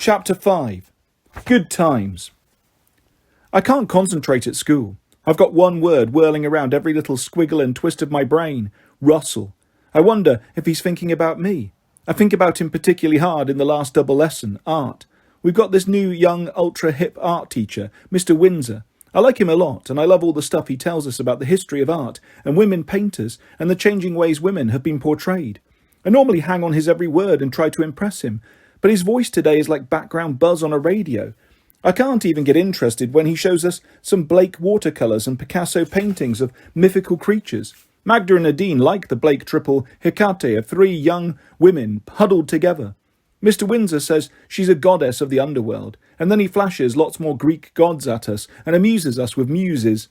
Chapter 5. Good Times. I can't concentrate at school. I've got one word whirling around every little squiggle and twist of my brain. Russell. I wonder if he's thinking about me. I think about him particularly hard in the last double lesson, art. We've got this new young ultra-hip art teacher, Mr. Windsor. I like him a lot, and I love all the stuff he tells us about the history of art and women painters and the changing ways women have been portrayed. I normally hang on his every word and try to impress him, but his voice today is like background buzz on a radio. I can't even get interested when he shows us some Blake watercolours and Picasso paintings of mythical creatures. Magda and Nadine like the Blake triple Hecate of three young women huddled together. Mr. Windsor says she's a goddess of the underworld, and then he flashes lots more Greek gods at us and amuses us with muses.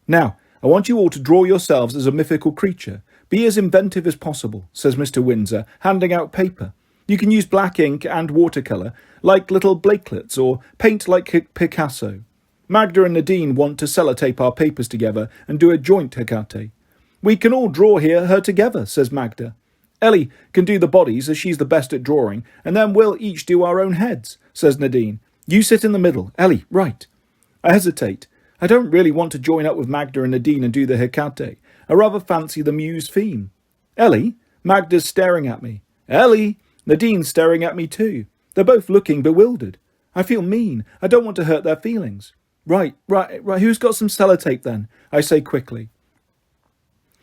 Now, I want you all to draw yourselves as a mythical creature. Be as inventive as possible, says Mr. Windsor, handing out paper. You can use black ink and watercolour, like little Blakelets, or paint like Picasso. Magda and Nadine want to sellotape our papers together and do a joint Hecate. We can all draw her together, says Magda. Ellie can do the bodies, as she's the best at drawing, and then we'll each do our own heads, says Nadine. You sit in the middle. Ellie, right. I hesitate. I don't really want to join up with Magda and Nadine and do the Hecate. I rather fancy the muse theme. Ellie? Magda's staring at me. Ellie? Nadine's staring at me too. They're both looking bewildered. I feel mean. I don't want to hurt their feelings. Right. Who's got some sellotape then? I say quickly.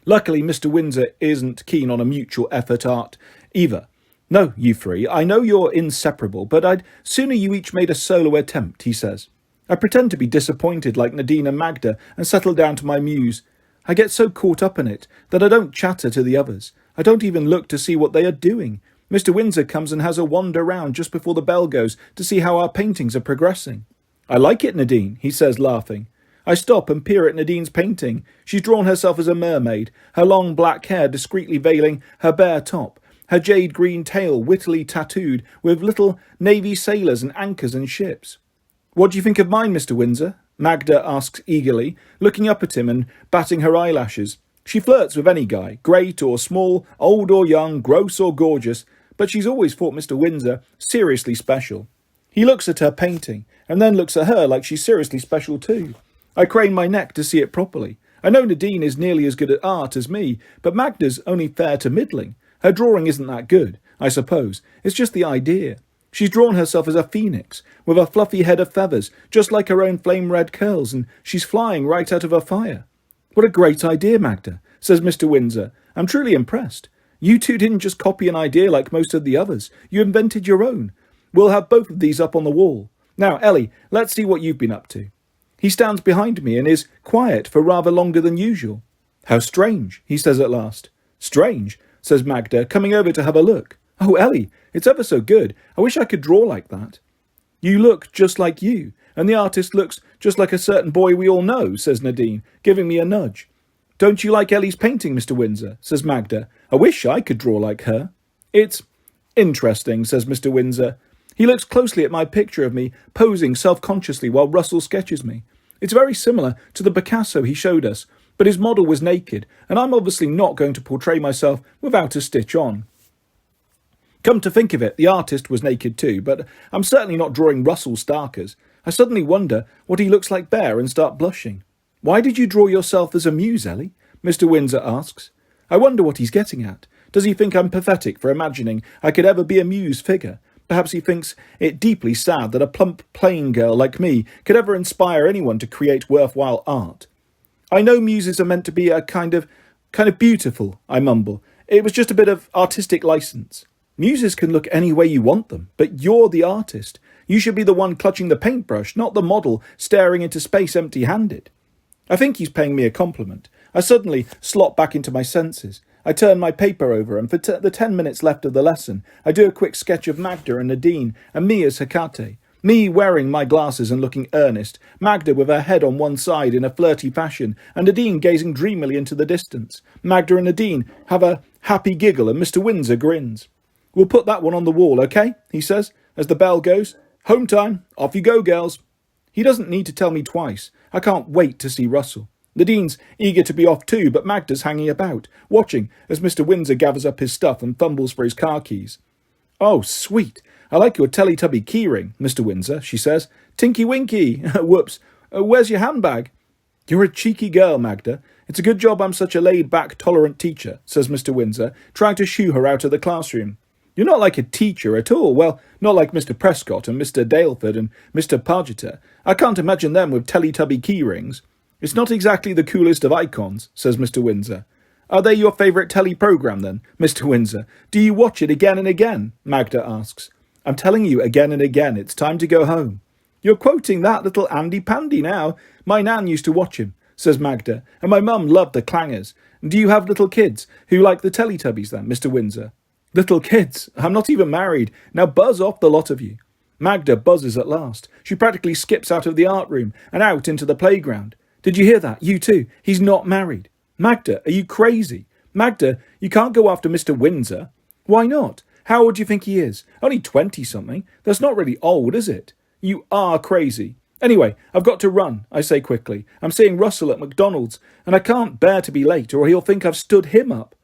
Luckily, Mr. Windsor isn't keen on a mutual effort art either. No, you three, I know you're inseparable, but I'd sooner you each made a solo attempt, he says. I pretend to be disappointed like Nadine and Magda and settle down to my muse. I get so caught up in it that I don't chatter to the others. I don't even look to see what they are doing. Mr. Windsor comes and has a wander round just before the bell goes to see how our paintings are progressing. I like it, Nadine, he says, laughing. I stop and peer at Nadine's painting. She's drawn herself as a mermaid, her long black hair discreetly veiling her bare top, her jade green tail wittily tattooed with little navy sailors and anchors and ships. What do you think of mine, Mr. Windsor? Magda asks eagerly, looking up at him and batting her eyelashes. She flirts with any guy, great or small, old or young, gross or gorgeous, but she's always thought Mr. Windsor seriously special. He looks at her painting, and then looks at her like she's seriously special too. I crane my neck to see it properly. I know Nadine is nearly as good at art as me, but Magda's only fair to middling. Her drawing isn't that good, I suppose. It's just the idea. She's drawn herself as a phoenix, with a fluffy head of feathers, just like her own flame-red curls, and she's flying right out of a fire. What a great idea, Magda, says Mr. Windsor. I'm truly impressed. You two didn't just copy an idea like most of the others. You invented your own. We'll have both of these up on the wall. Now, Ellie, let's see what you've been up to. He stands behind me and is quiet for rather longer than usual. How strange, he says at last. Strange, says Magda, coming over to have a look. Oh, Ellie, it's ever so good. I wish I could draw like that. You look just like you, and the artist looks just like a certain boy we all know, says Nadine, giving me a nudge. Don't you like Ellie's painting, Mr. Windsor, says Magda. I wish I could draw like her. It's interesting, says Mr. Windsor. He looks closely at my picture of me, posing self-consciously while Russell sketches me. It's very similar to the Picasso he showed us, but his model was naked, and I'm obviously not going to portray myself without a stitch on. Come to think of it, the artist was naked too, but I'm certainly not drawing Russell Starkers. I suddenly wonder what he looks like bare and start blushing. Why did you draw yourself as a muse, Ellie? Mr. Windsor asks. I wonder what he's getting at. Does he think I'm pathetic for imagining I could ever be a muse figure? Perhaps he thinks it deeply sad that a plump, plain girl like me could ever inspire anyone to create worthwhile art. I know muses are meant to be a kind of beautiful, I mumble. It was just a bit of artistic license. Muses can look any way you want them, but you're the artist. You should be the one clutching the paintbrush, not the model staring into space empty-handed. I think he's paying me a compliment. I suddenly slot back into my senses. I turn my paper over, and for the 10 minutes left of the lesson, I do a quick sketch of Magda and Nadine, and me as Hecate. Me wearing my glasses and looking earnest, Magda with her head on one side in a flirty fashion, and Nadine gazing dreamily into the distance. Magda and Nadine have a happy giggle, and Mr. Windsor grins. We'll put that one on the wall, okay? He says, as the bell goes. Home time. Off you go, girls. He doesn't need to tell me twice. I can't wait to see Russell. Nadine's eager to be off too, but Magda's hanging about, watching as Mr. Windsor gathers up his stuff and fumbles for his car keys. Oh, sweet. I like your Teletubby keyring, Mr. Windsor, she says. Tinky Winky. Whoops. Where's your handbag? You're a cheeky girl, Magda. It's a good job I'm such a laid-back, tolerant teacher, says Mr. Windsor, trying to shoo her out of the classroom. You're not like a teacher at all. Well, not like Mr. Prescott and Mr. Daleford and Mr. Pargeter. I can't imagine them with Teletubby keyrings. It's not exactly the coolest of icons, says Mr. Windsor. Are they your favourite telly programme then, Mr. Windsor? Do you watch it again and again? Magda asks. I'm telling you again and again, it's time to go home. You're quoting that little Andy Pandy now. My nan used to watch him, says Magda, and my mum loved the clangers. Do you have little kids who like the Teletubbies then, Mr. Windsor? Little kids? I'm not even married. Now buzz off, the lot of you. Magda buzzes at last. She practically skips out of the art room and out into the playground. Did you hear that? You too. He's not married. Magda, are you crazy? Magda, you can't go after Mr. Windsor. Why not? How old do you think he is? Only 20-something. That's not really old, is it? You are crazy. Anyway, I've got to run, I say quickly. I'm seeing Russell at McDonald's, and I can't bear to be late, or he'll think I've stood him up.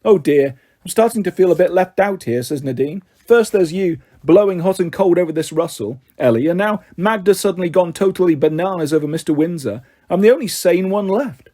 Oh dear, I'm starting to feel a bit left out here, says Nadine. First there's you, blowing hot and cold over this Russell, Ellie, and now Magda's suddenly gone totally bananas over Mr. Windsor. I'm the only sane one left.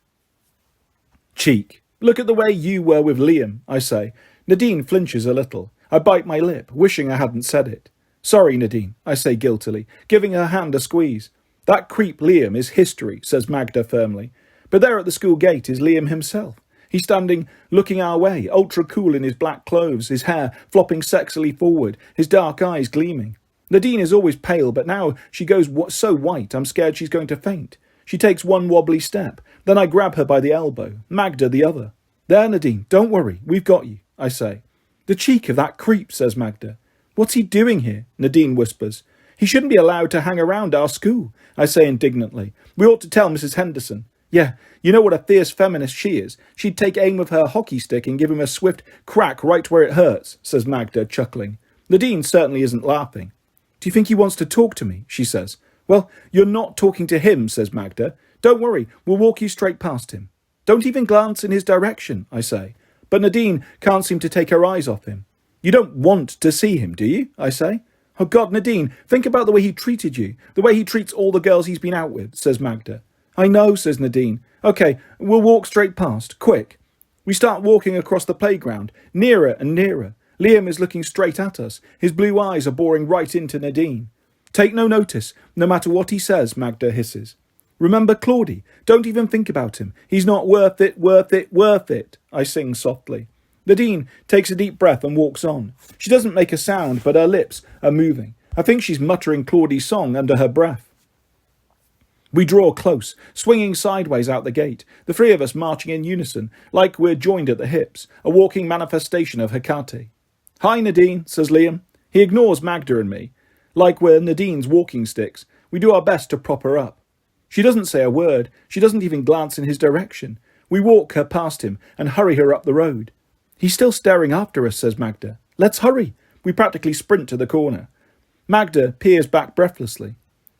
Cheek. Look at the way you were with Liam, I say. Nadine flinches a little. I bite my lip, wishing I hadn't said it. Sorry, Nadine, I say guiltily, giving her hand a squeeze. That creep Liam is history, says Magda firmly. But there at the school gate is Liam himself. He's standing, looking our way, ultra cool in his black clothes, his hair flopping sexily forward, his dark eyes gleaming. Nadine is always pale, but now she goes so white I'm scared she's going to faint. She takes one wobbly step, then I grab her by the elbow, Magda the other. There, Nadine, don't worry, we've got you, I say. The cheek of that creep, says Magda. What's he doing here? Nadine whispers. He shouldn't be allowed to hang around our school, I say indignantly. We ought to tell Mrs. Henderson. Yeah, you know what a fierce feminist she is. She'd take aim with her hockey stick and give him a swift crack right where it hurts, says Magda, chuckling. Nadine certainly isn't laughing. Do you think he wants to talk to me? She says. Well, you're not talking to him, says Magda. Don't worry, we'll walk you straight past him. Don't even glance in his direction, I say. But Nadine can't seem to take her eyes off him. You don't want to see him, do you? I say. Oh God, Nadine, think about the way he treated you, the way he treats all the girls he's been out with, says Magda. I know, says Nadine. Okay, we'll walk straight past, quick. We start walking across the playground, nearer and nearer. Liam is looking straight at us. His blue eyes are boring right into Nadine. Take no notice, no matter what he says, Magda hisses. Remember Claudie. Don't even think about him. He's not worth it, worth it, worth it, I sing softly. Nadine takes a deep breath and walks on. She doesn't make a sound, but her lips are moving. I think she's muttering Claudie's song under her breath. We draw close, swinging sideways out the gate, the three of us marching in unison, like we're joined at the hips, a walking manifestation of Hecate. Hi, Nadine, says Liam. He ignores Magda and me. Like we're Nadine's walking sticks, we do our best to prop her up. She doesn't say a word. She doesn't even glance in his direction. We walk her past him and hurry her up the road. He's still staring after us, says Magda. Let's hurry. We practically sprint to the corner. Magda peers back breathlessly.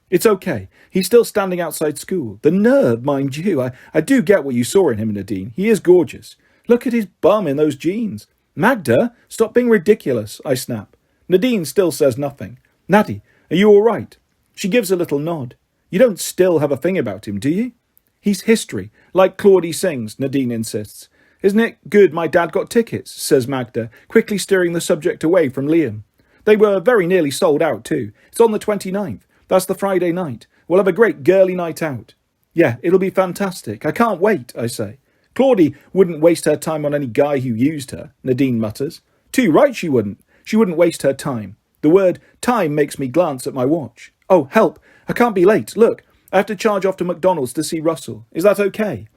It's okay. He's still standing outside school. The nerve, mind you. I do get what you saw in him, Nadine. He is gorgeous. Look at his bum in those jeans. Magda, stop being ridiculous, I snap. Nadine still says nothing. Nadie, are you all right? She gives a little nod. You don't still have a thing about him, do you? He's history, like Claudie sings, Nadine insists. Isn't it good my dad got tickets, says Magda, quickly steering the subject away from Liam. They were very nearly sold out too. It's on the 29th. That's the Friday night. We'll have a great girly night out. Yeah, it'll be fantastic. I can't wait, I say. Claudie wouldn't waste her time on any guy who used her, Nadine mutters. Too right she wouldn't. She wouldn't waste her time. The word time makes me glance at my watch. Oh, help. I can't be late. Look, I have to charge off to McDonald's to see Russell. Is that okay?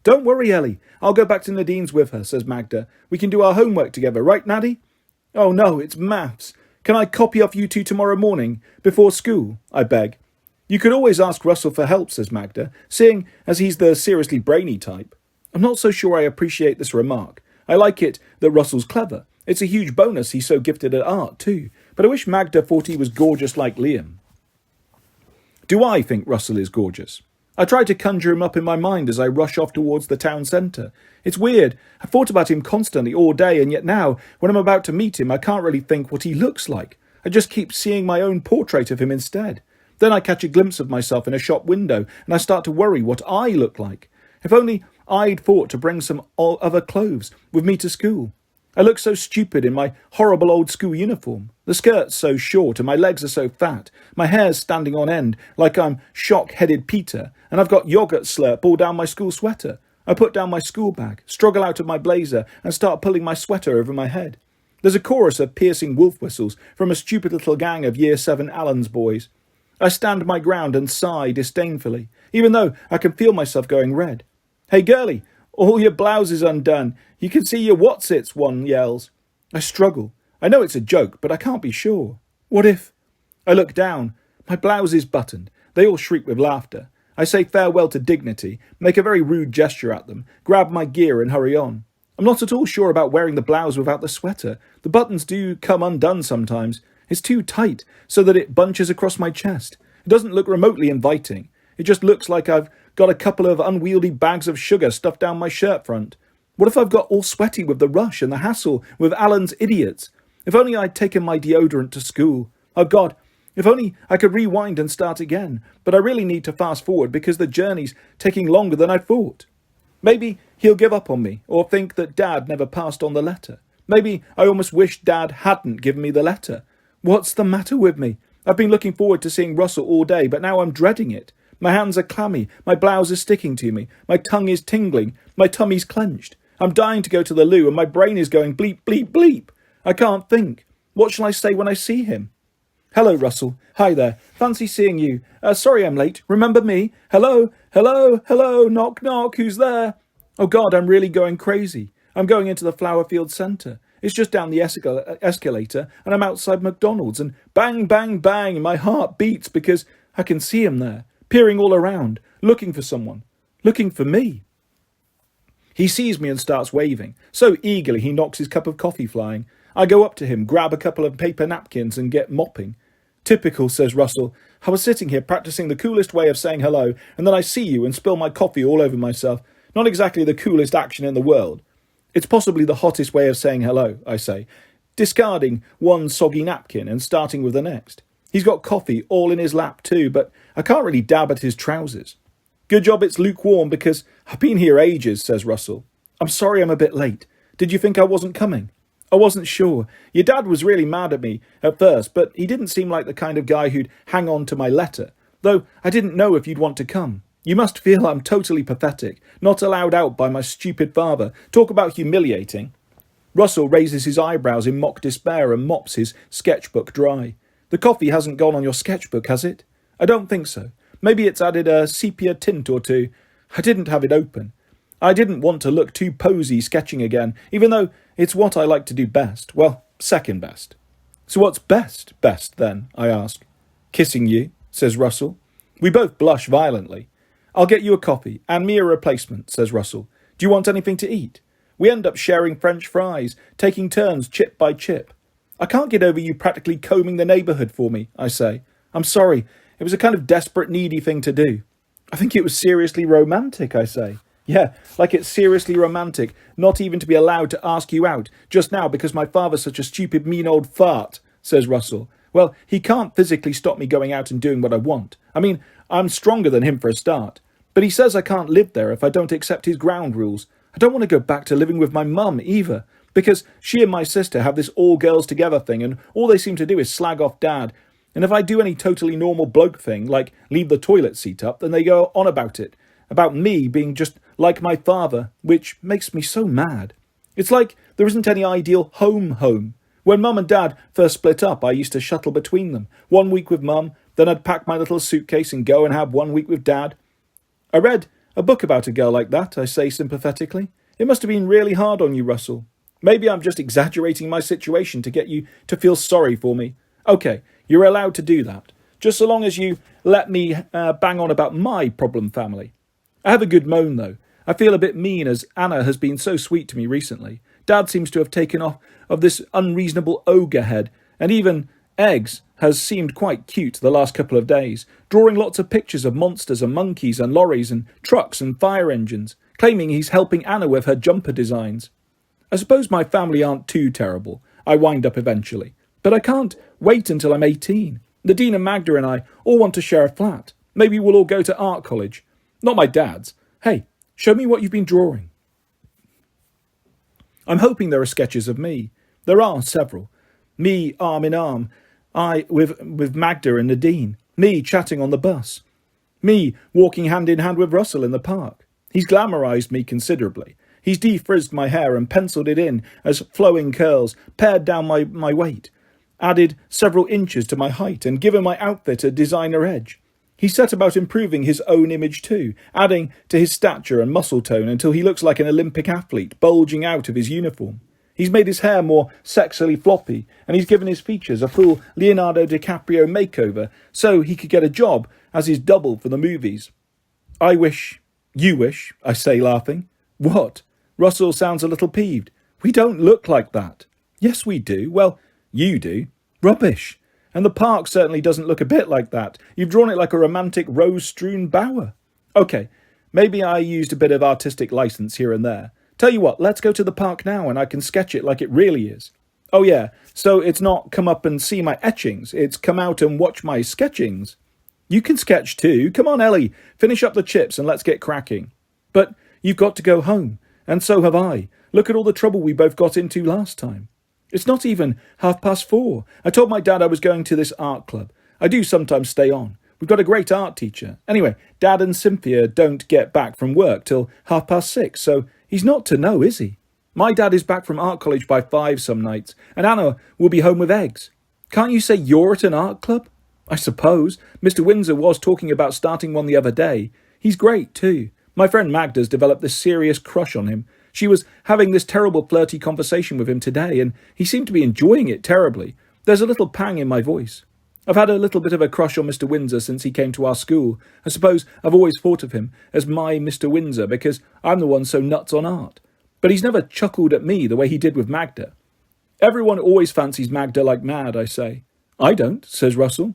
Don't worry, Ellie. I'll go back to Nadine's with her, says Magda. We can do our homework together, right, Naddie? Oh, no, it's maths. Can I copy off you two tomorrow morning, before school? I beg. You could always ask Russell for help, says Magda, seeing as he's the seriously brainy type. I'm not so sure I appreciate this remark. I like it that Russell's clever. It's a huge bonus he's so gifted at art, too. But I wish Magda thought he was gorgeous like Liam. Do I think Russell is gorgeous? I try to conjure him up in my mind as I rush off towards the town centre. It's weird. I've thought about him constantly all day, and yet now, when I'm about to meet him, I can't really think what he looks like. I just keep seeing my own portrait of him instead. Then I catch a glimpse of myself in a shop window, and I start to worry what I look like. If only I'd thought to bring some other clothes with me to school. I look so stupid in my horrible old school uniform. The skirt's so short and my legs are so fat. My hair's standing on end like I'm shock-headed Peter, and I've got yoghurt slurp all down my school sweater. I put down my school bag, struggle out of my blazer, and start pulling my sweater over my head. There's a chorus of piercing wolf whistles from a stupid little gang of Year 7 Allen's boys. I stand my ground and sigh disdainfully, even though I can feel myself going red. "Hey, girlie, all your blouse is undone. You can see your whatsits," one yells. I struggle. I know it's a joke, but I can't be sure. What if... I look down. My blouse is buttoned. They all shriek with laughter. I say farewell to dignity, make a very rude gesture at them, grab my gear and hurry on. I'm not at all sure about wearing the blouse without the sweater. The buttons do come undone sometimes. It's too tight, so that it bunches across my chest. It doesn't look remotely inviting. It just looks like I've got a couple of unwieldy bags of sugar stuffed down my shirt front. What if I've got all sweaty with the rush and the hassle with Alan's idiots? If only I'd taken my deodorant to school. Oh God, if only I could rewind and start again. But I really need to fast forward because the journey's taking longer than I thought. Maybe he'll give up on me or think that Dad never passed on the letter. Maybe I almost wish Dad hadn't given me the letter. What's the matter with me? I've been looking forward to seeing Russell all day, but now I'm dreading it. My hands are clammy, my blouse is sticking to me, my tongue is tingling, my tummy's clenched. I'm dying to go to the loo and my brain is going bleep, bleep, bleep. I can't think. What shall I say when I see him? "Hello, Russell. Hi there. Fancy seeing you. Sorry I'm late. Remember me? Hello? Hello? Hello? Knock, knock. Who's there? Oh God, I'm really going crazy. I'm going into the Flowerfield Centre. It's just down the escalator and I'm outside McDonald's and bang, bang, bang, my heart beats because I can see him there, peering all around, looking for someone, looking for me." He sees me and starts waving. So eagerly he knocks his cup of coffee flying. I go up to him, grab a couple of paper napkins and get mopping. "Typical," says Russell. "I was sitting here practicing the coolest way of saying hello, and then I see you and spill my coffee all over myself. Not exactly the coolest action in the world." "It's possibly the hottest way of saying hello," I say, discarding one soggy napkin and starting with the next. He's got coffee all in his lap too, but I can't really dab at his trousers. "Good job it's lukewarm because I've been here ages," says Russell. "I'm sorry I'm a bit late. Did you think I wasn't coming?" "I wasn't sure. Your dad was really mad at me at first, but he didn't seem like the kind of guy who'd hang on to my letter, though I didn't know if you'd want to come. You must feel I'm totally pathetic, not allowed out by my stupid father. Talk about humiliating." Russell raises his eyebrows in mock despair and mops his sketchbook dry. "The coffee hasn't gone on your sketchbook, has it?" "I don't think so. Maybe it's added a sepia tint or two. I didn't have it open. I didn't want to look too posy sketching again, even though it's what I like to do best. Well, second best." "So what's best, then?" I ask. "Kissing you," says Russell. We both blush violently. "I'll get you a coffee, and me a replacement," says Russell. "Do you want anything to eat?" We end up sharing French fries, taking turns chip by chip. "I can't get over you practically combing the neighbourhood for me," I say. "I'm sorry. It was a kind of desperate, needy thing to do." "I think it was seriously romantic," I say. "Yeah, like it's seriously romantic, not even to be allowed to ask you out just now because my father's such a stupid, mean old fart," says Russell. "Well, he can't physically stop me going out and doing what I want. I mean, I'm stronger than him for a start. But he says I can't live there if I don't accept his ground rules. I don't want to go back to living with my mum either, because she and my sister have this all-girls-together thing and all they seem to do is slag off Dad. And if I do any totally normal bloke thing, like leave the toilet seat up, then they go on about it. About me being just like my father, which makes me so mad. It's like there isn't any ideal home. When Mum and Dad first split up, I used to shuttle between them. 1 week with Mum, then I'd pack my little suitcase and go and have 1 week with Dad. I read a book about a girl like that, I say sympathetically. It must have been really hard on you, Russell. Maybe I'm just exaggerating my situation to get you to feel sorry for me. Okay, you're allowed to do that, just so long as you let me bang on about my problem family. I have a good moan, though. I feel a bit mean as Anna has been so sweet to me recently. Dad seems to have taken off of this unreasonable ogre head, and even Eggs has seemed quite cute the last couple of days, drawing lots of pictures of monsters and monkeys and lorries and trucks and fire engines, claiming he's helping Anna with her jumper designs. I suppose my family aren't too terrible, I wind up eventually. But I can't wait until I'm 18. Nadine and Magda and I all want to share a flat. Maybe we'll all go to art college. Not my dad's. Hey, show me what you've been drawing. I'm hoping there are sketches of me. There are several. Me arm in arm, I with Magda and Nadine. Me chatting on the bus. Me walking hand in hand with Russell in the park. He's glamorized me considerably. He's defrizzed my hair and penciled it in as flowing curls, pared down my weight, added several inches to my height and given my outfit a designer edge. He set about improving his own image too, adding to his stature and muscle tone until he looks like an Olympic athlete bulging out of his uniform. He's made his hair more sexily floppy, and he's given his features a full Leonardo DiCaprio makeover so he could get a job as his double for the movies. I wish, I say laughing. What? Russell sounds a little peeved. We don't look like that. Yes, we do. Well, you do. Rubbish. And the park certainly doesn't look a bit like that. You've drawn it like a romantic rose-strewn bower. OK, maybe I used a bit of artistic license here and there. Tell you what, let's go to the park now and I can sketch it like it really is. Oh yeah, so it's not come up and see my etchings, it's come out and watch my sketchings. You can sketch too. Come on, Ellie, finish up the chips and let's get cracking. But you've got to go home, and so have I. Look at all the trouble we both got into last time. It's not even 4:30. I told my dad I was going to this art club. I do sometimes stay on. We've got a great art teacher. Anyway, Dad and Cynthia don't get back from work till 6:30, so he's not to know, is he? My dad is back from art college by 5 some nights, and Anna will be home with eggs. Can't you say you're at an art club? I suppose. Mr. Windsor was talking about starting one the other day. He's great, too. My friend Magda's developed this serious crush on him. She was having this terrible flirty conversation with him today, and he seemed to be enjoying it terribly. There's a little pang in my voice. I've had a little bit of a crush on Mr. Windsor since he came to our school. I suppose I've always thought of him as my Mr. Windsor because I'm the one so nuts on art. But he's never chuckled at me the way he did with Magda. Everyone always fancies Magda like mad, I say. I don't, says Russell.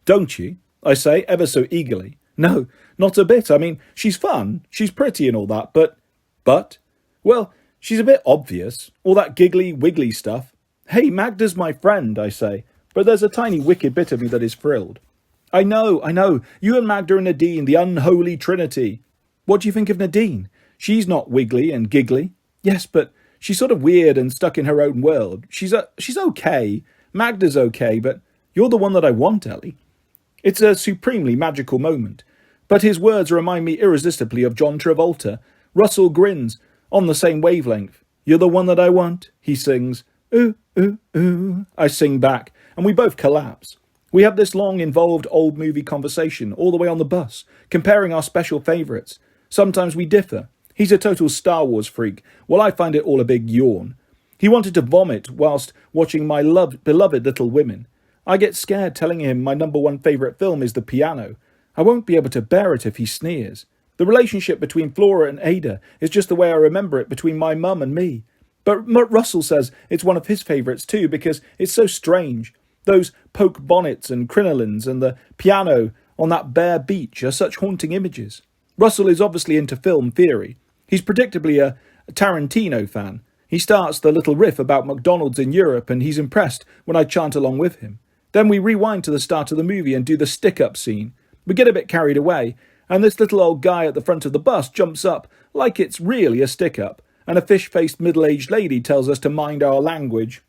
Don't you? I say, ever so eagerly. No, not a bit. I mean, she's fun, she's pretty and all that, but? Well, she's a bit obvious, all that giggly, wiggly stuff. Hey, Magda's my friend, I say, but there's a tiny wicked bit of me that is thrilled. I know, you and Magda and Nadine, the unholy trinity. What do you think of Nadine? She's not wiggly and giggly. Yes, but she's sort of weird and stuck in her own world. She's okay. Magda's okay, but you're the one that I want, Ellie. It's a supremely magical moment. But his words remind me irresistibly of John Travolta. Russell grins, on the same wavelength. You're the one that I want, he sings. Ooh, ooh, ooh, I sing back, and we both collapse. We have this long, involved old movie conversation all the way on the bus, comparing our special favourites. Sometimes we differ. He's a total Star Wars freak, while I find it all a big yawn. He wanted to vomit whilst watching my beloved Little Women. I get scared telling him my number one favourite film is The Piano. I won't be able to bear it if he sneers. The relationship between Flora and Ada is just the way I remember it between my mum and me. But Russell says it's one of his favourites too because it's so strange. Those poke bonnets and crinolines and the piano on that bare beach are such haunting images. Russell is obviously into film theory. He's predictably a Tarantino fan. He starts the little riff about McDonald's in Europe and he's impressed when I chant along with him. Then we rewind to the start of the movie and do the stick-up scene. We get a bit carried away, and this little old guy at the front of the bus jumps up like it's really a stick-up, and a fish-faced middle-aged lady tells us to mind our language.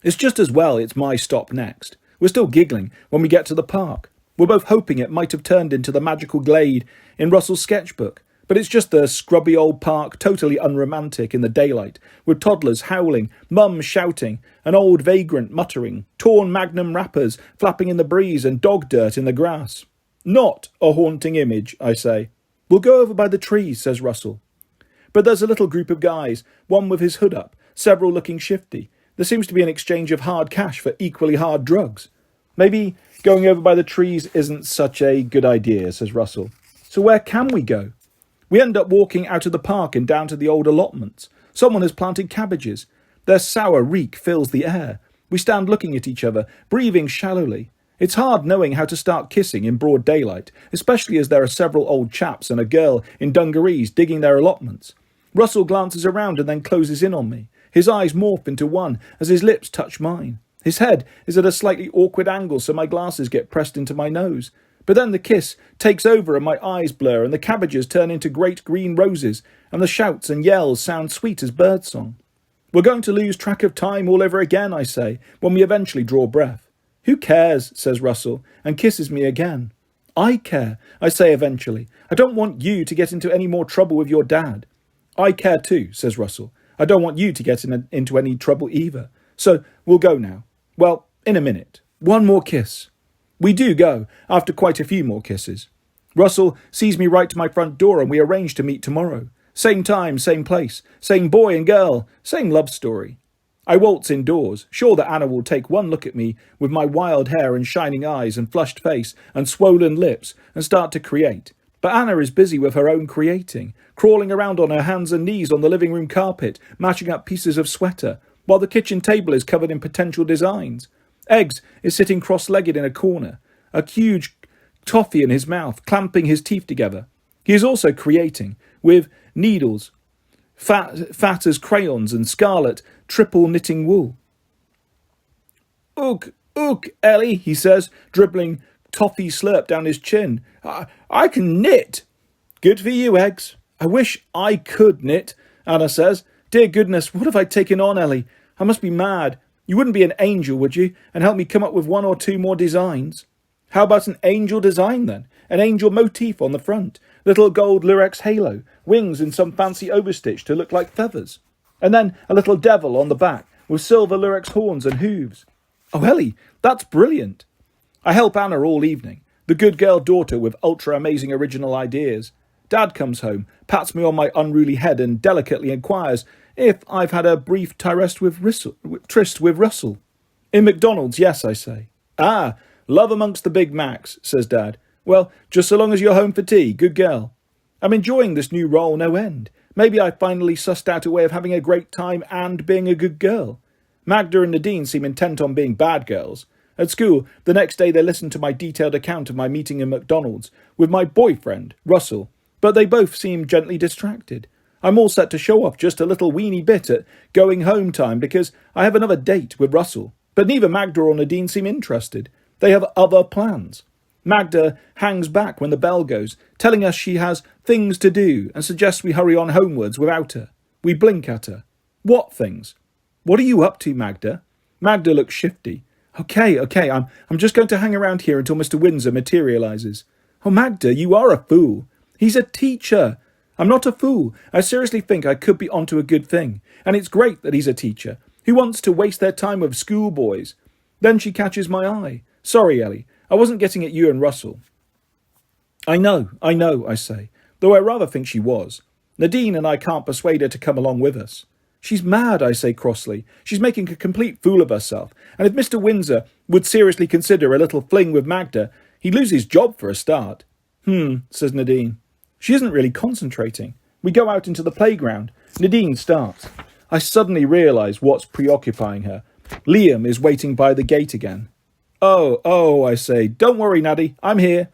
It's just as well it's my stop next. We're still giggling when we get to the park. We're both hoping it might have turned into the magical glade in Russell's sketchbook, but it's just the scrubby old park, totally unromantic in the daylight, with toddlers howling, mums shouting, an old vagrant muttering, torn Magnum wrappers flapping in the breeze and dog dirt in the grass. Not a haunting image, I say. We'll go over by the trees, says Russell. But there's a little group of guys, one with his hood up, several looking shifty. There seems to be an exchange of hard cash for equally hard drugs. Maybe going over by the trees isn't such a good idea, says Russell. So where can we go? We end up walking out of the park and down to the old allotments. Someone has planted cabbages. Their sour reek fills the air. We stand looking at each other, breathing shallowly. It's hard knowing how to start kissing in broad daylight, especially as there are several old chaps and a girl in dungarees digging their allotments. Russell glances around and then closes in on me. His eyes morph into one as his lips touch mine. His head is at a slightly awkward angle, so my glasses get pressed into my nose. But then the kiss takes over and my eyes blur and the cabbages turn into great green roses and the shouts and yells sound sweet as birdsong. We're going to lose track of time all over again, I say, when we eventually draw breath. Who cares, says Russell, and kisses me again. I care, I say eventually. I don't want you to get into any more trouble with your dad. I care too, says Russell. I don't want you to get into any trouble either. So we'll go now. Well, in a minute. One more kiss. We do go, after quite a few more kisses. Russell sees me right to my front door and we arrange to meet tomorrow. Same time, same place, same boy and girl, same love story. I waltz indoors, sure that Anna will take one look at me with my wild hair and shining eyes and flushed face and swollen lips and start to create. But Anna is busy with her own creating, crawling around on her hands and knees on the living room carpet, matching up pieces of sweater, while the kitchen table is covered in potential designs. Eggs is sitting cross-legged in a corner, a huge toffee in his mouth, clamping his teeth together. He is also creating, with needles, fat as crayons and scarlet, triple knitting wool. Ook, Ellie, he says, dribbling toffee slurp down his chin. I can knit. Good for you, Eggs. I wish I could knit, Anna says. Dear goodness, what have I taken on, Ellie? I must be mad. You wouldn't be an angel, would you, and help me come up with one or two more designs? How about an angel design, then? An angel motif on the front, little gold lurex halo, wings and some fancy overstitch to look like feathers. And then a little devil on the back with silver lurex horns and hooves. Oh, Ellie, that's brilliant. I help Anna all evening, the good girl daughter with ultra-amazing original ideas. Dad comes home, pats me on my unruly head and delicately inquires if I've had a brief tryst with Russell. In McDonald's, yes, I say. Ah, love amongst the Big Macs, says Dad. Well, just so long as you're home for tea, good girl. I'm enjoying this new role no end. Maybe I finally sussed out a way of having a great time and being a good girl. Magda and Nadine seem intent on being bad girls. At school, the next day they listened to my detailed account of my meeting in McDonald's with my boyfriend, Russell, but they both seem gently distracted. I'm all set to show off just a little weeny bit at going home time because I have another date with Russell, but neither Magda or Nadine seem interested. They have other plans. Magda hangs back when the bell goes, telling us she has things to do and suggests we hurry on homewards without her. We blink at her. What things? What are you up to, Magda? Magda looks shifty. Okay, I'm just going to hang around here until Mr. Windsor materialises. Oh, Magda, you are a fool. He's a teacher. I'm not a fool. I seriously think I could be onto a good thing. And it's great that he's a teacher. Who wants to waste their time with schoolboys? Then she catches my eye. Sorry, Ellie. I wasn't getting at you and Russell. I know, I say, though I rather think she was. Nadine and I can't persuade her to come along with us. She's mad, I say crossly. She's making a complete fool of herself, and if Mr. Windsor would seriously consider a little fling with Magda, he'd lose his job for a start. Says Nadine. She isn't really concentrating. We go out into the playground. Nadine starts. I suddenly realise what's preoccupying her. Liam is waiting by the gate again. Oh, I say, don't worry, Naddy, I'm here.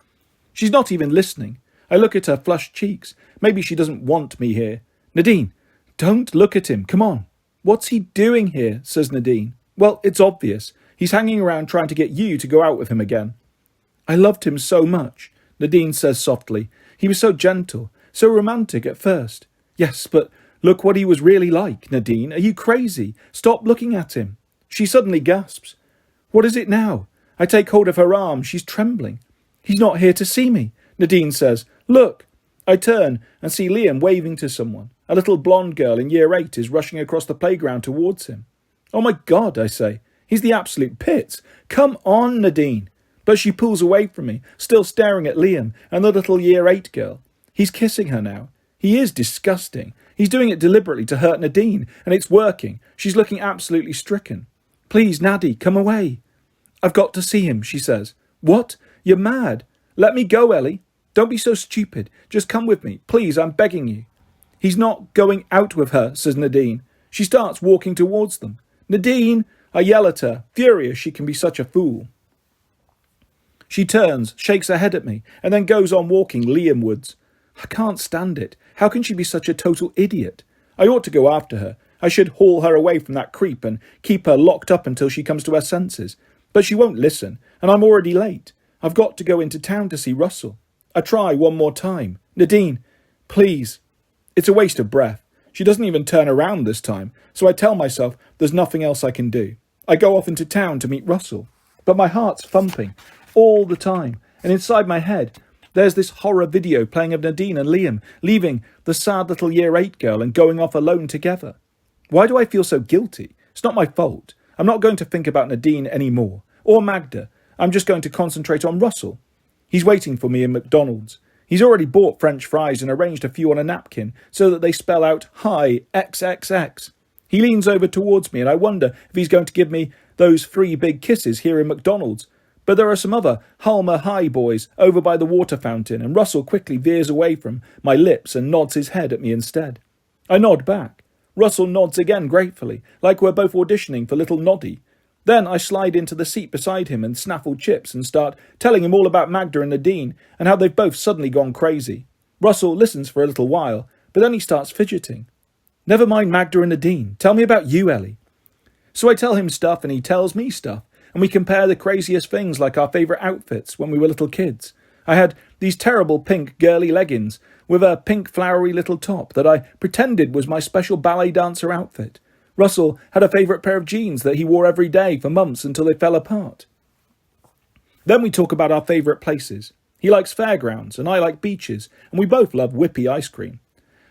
She's not even listening. I look at her flushed cheeks. Maybe she doesn't want me here. Nadine, don't look at him, come on. What's he doing here, says Nadine. Well, it's obvious. He's hanging around trying to get you to go out with him again. I loved him so much, Nadine says softly. He was so gentle, so romantic at first. Yes, but look what he was really like, Nadine. Are you crazy? Stop looking at him. She suddenly gasps. What is it now? I take hold of her arm. She's trembling. He's not here to see me, Nadine says. Look. I turn and see Liam waving to someone. A little blonde girl in year 8 is rushing across the playground towards him. Oh my God, I say. He's the absolute pits. Come on, Nadine. But she pulls away from me, still staring at Liam and the little year 8 girl. He's kissing her now. He is disgusting. He's doing it deliberately to hurt Nadine, and it's working. She's looking absolutely stricken. Please, Naddy, come away. I've got to see him, she says. What? You're mad. Let me go, Ellie. Don't be so stupid. Just come with me. Please, I'm begging you. He's not going out with her, says Nadine. She starts walking towards them. Nadine, I yell at her, furious she can be such a fool. She turns, shakes her head at me, and then goes on walking Liamwards. I can't stand it. How can she be such a total idiot? I ought to go after her. I should haul her away from that creep and keep her locked up until she comes to her senses. But she won't listen, and I'm already late. I've got to go into town to see Russell. I try one more time. Nadine, please. It's a waste of breath. She doesn't even turn around this time, so I tell myself there's nothing else I can do. I go off into town to meet Russell. But my heart's thumping all the time, and inside my head there's this horror video playing of Nadine and Liam leaving the sad little Year 8 girl and going off alone together. Why do I feel so guilty? It's not my fault. I'm not going to think about Nadine anymore, or Magda. I'm just going to concentrate on Russell. He's waiting for me in McDonald's. He's already bought French fries and arranged a few on a napkin so that they spell out Hi XXX. He leans over towards me and I wonder if he's going to give me those 3 big kisses here in McDonald's. But there are some other Halmer High boys over by the water fountain, and Russell quickly veers away from my lips and nods his head at me instead. I nod back. Russell nods again gratefully, like we're both auditioning for Little Noddy. Then I slide into the seat beside him and snaffle chips and start telling him all about Magda and Nadine and how they've both suddenly gone crazy. Russell listens for a little while, but then he starts fidgeting. Never mind Magda and Nadine. Tell me about you, Ellie. So I tell him stuff and he tells me stuff, and we compare the craziest things like our favourite outfits when we were little kids. I had these terrible pink girly leggings with a pink flowery little top that I pretended was my special ballet dancer outfit. Russell had a favourite pair of jeans that he wore every day for months until they fell apart. Then we talk about our favourite places. He likes fairgrounds and I like beaches, and we both love whippy ice cream.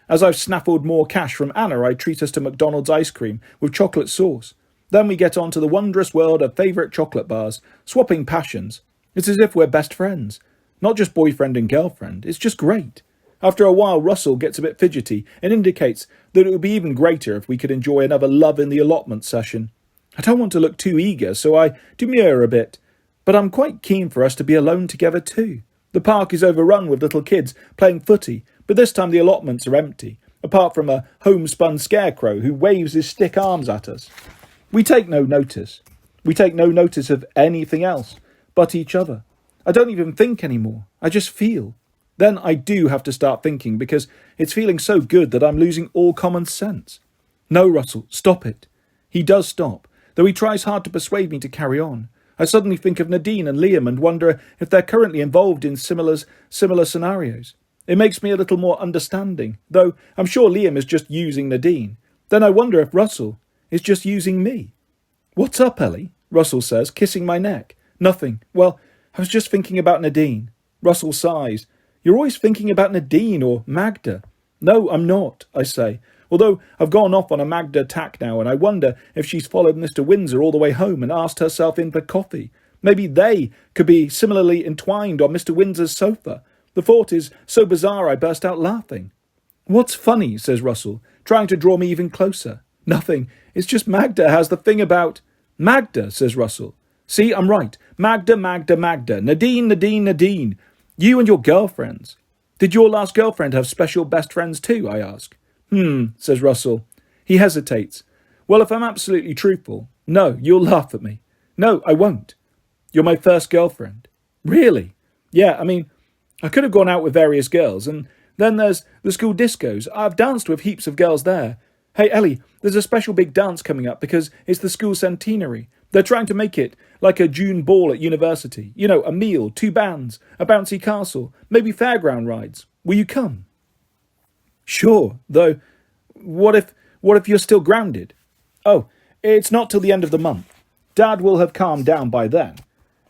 As I've snaffled more cash from Anna, I treat us to McDonald's ice cream with chocolate sauce. Then we get on to the wondrous world of favourite chocolate bars, swapping passions. It's as if we're best friends. Not just boyfriend and girlfriend, it's just great. After a while, Russell gets a bit fidgety and indicates that it would be even greater if we could enjoy another love in the allotment session. I don't want to look too eager, so I demur a bit. But I'm quite keen for us to be alone together too. The park is overrun with little kids playing footy, but this time the allotments are empty, apart from a homespun scarecrow who waves his stick arms at us. We take no notice. We take no notice of anything else but each other. I don't even think anymore. I just feel. Then I do have to start thinking because it's feeling so good that I'm losing all common sense. No, Russell, stop it. He does stop, though he tries hard to persuade me to carry on. I suddenly think of Nadine and Liam and wonder if they're currently involved in similar scenarios. It makes me a little more understanding, though I'm sure Liam is just using Nadine. Then I wonder if Russell is just using me. What's up, Ellie? Russell says, kissing my neck. Nothing. Well, I was just thinking about Nadine. Russell sighs. You're always thinking about Nadine or Magda. No, I'm not, I say, although I've gone off on a Magda tack now, and I wonder if she's followed Mr. Windsor all the way home and asked herself in for coffee. Maybe they could be similarly entwined on Mr. Windsor's sofa. The thought is so bizarre I burst out laughing. What's funny, says Russell, trying to draw me even closer. Nothing. It's just Magda has the thing about... Magda, says Russell. See, I'm right. Magda, Magda, Magda. Nadine, Nadine, Nadine. You and your girlfriends. Did your last girlfriend have special best friends too, I ask. Says Russell. He hesitates. Well, if I'm absolutely truthful, no, you'll laugh at me. No, I won't. You're my first girlfriend. Really? Yeah, I mean, I could have gone out with various girls, and then there's the school discos. I've danced with heaps of girls there. Hey, Ellie, there's a special big dance coming up because it's the school centenary. They're trying to make it like a June ball at university. You know, a meal, 2 bands, a bouncy castle, maybe fairground rides. Will you come? Sure, though, what if you're still grounded? Oh, it's not till the end of the month. Dad will have calmed down by then.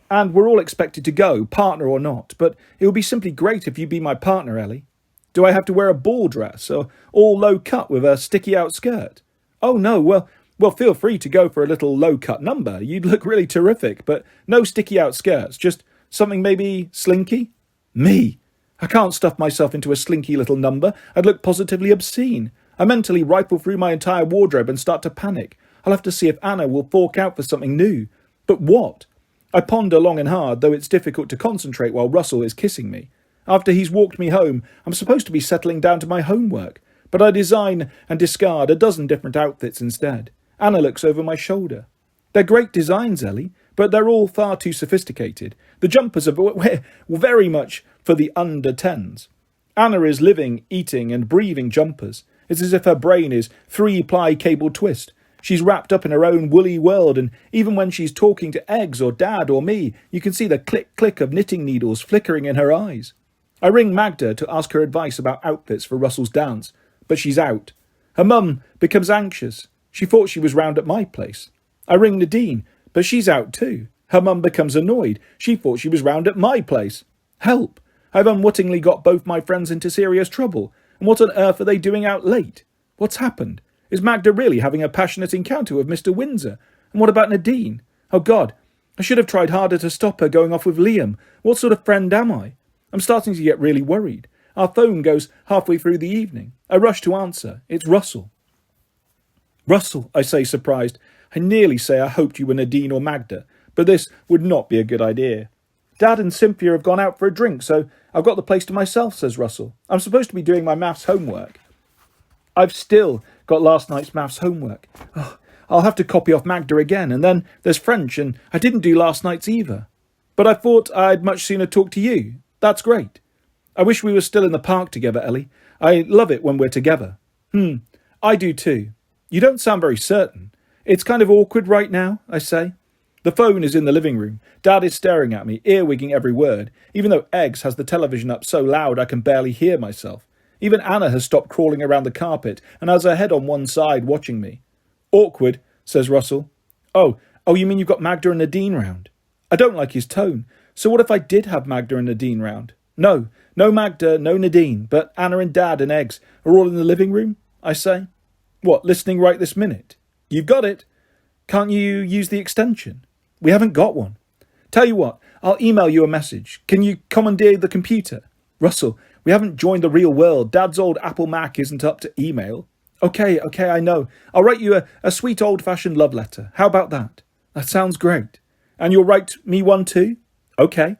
And we're all expected to go, partner or not, but it would be simply great if you'd be my partner, Ellie. Do I have to wear a ball dress or all low cut with a sticky out skirt? Oh no, well feel free to go for a little low cut number. You'd look really terrific, but no sticky out skirts, just something maybe slinky? Me? I can't stuff myself into a slinky little number. I'd look positively obscene. I mentally rifle through my entire wardrobe and start to panic. I'll have to see if Anna will fork out for something new. But what? I ponder long and hard, though it's difficult to concentrate while Russell is kissing me. After he's walked me home, I'm supposed to be settling down to my homework, but I design and discard a dozen different outfits instead. Anna looks over my shoulder. They're great designs, Ellie, but they're all far too sophisticated. The jumpers are very much for the under-10s. Anna is living, eating and breathing jumpers. It's as if her brain is 3-ply cable twist. She's wrapped up in her own woolly world, and even when she's talking to Eggs or Dad or me, you can see the click-click of knitting needles flickering in her eyes. I ring Magda to ask her advice about outfits for Russell's dance, but she's out. Her mum becomes anxious. She thought she was round at my place. I ring Nadine, but she's out too. Her mum becomes annoyed. She thought she was round at my place. Help! I've unwittingly got both my friends into serious trouble. And what on earth are they doing out late? What's happened? Is Magda really having a passionate encounter with Mr. Windsor? And what about Nadine? Oh God, I should have tried harder to stop her going off with Liam. What sort of friend am I? I'm starting to get really worried. Our phone goes halfway through the evening. I rush to answer. It's Russell. Russell, I say, surprised. I nearly say I hoped you were Nadine or Magda, but this would not be a good idea. Dad and Cynthia have gone out for a drink, so I've got the place to myself, says Russell. I'm supposed to be doing my maths homework. I've still got last night's maths homework. Oh, I'll have to copy off Magda again, and then there's French, and I didn't do last night's either. But I thought I'd much sooner talk to you. That's great. I wish we were still in the park together, Ellie. I love it when we're together. I do too. You don't sound very certain. It's kind of awkward right now, I say. The phone is in the living room. Dad is staring at me, earwigging every word, even though Eggs has the television up so loud I can barely hear myself. Even Anna has stopped crawling around the carpet and has her head on one side watching me. Awkward, says Russell. Oh, you mean you've got Magda and Nadine round? I don't like his tone. So what if I did have Magda and Nadine round? No Magda, no Nadine, but Anna and Dad and Eggs are all in the living room, I say. What, listening right this minute? You've got it. Can't you use the extension? We haven't got one. Tell you what, I'll email you a message. Can you commandeer the computer? Russell, we haven't joined the real world. Dad's old Apple Mac isn't up to email. Okay, I know. I'll write you a sweet old-fashioned love letter. How about that? That sounds great. And you'll write me one too? Okay.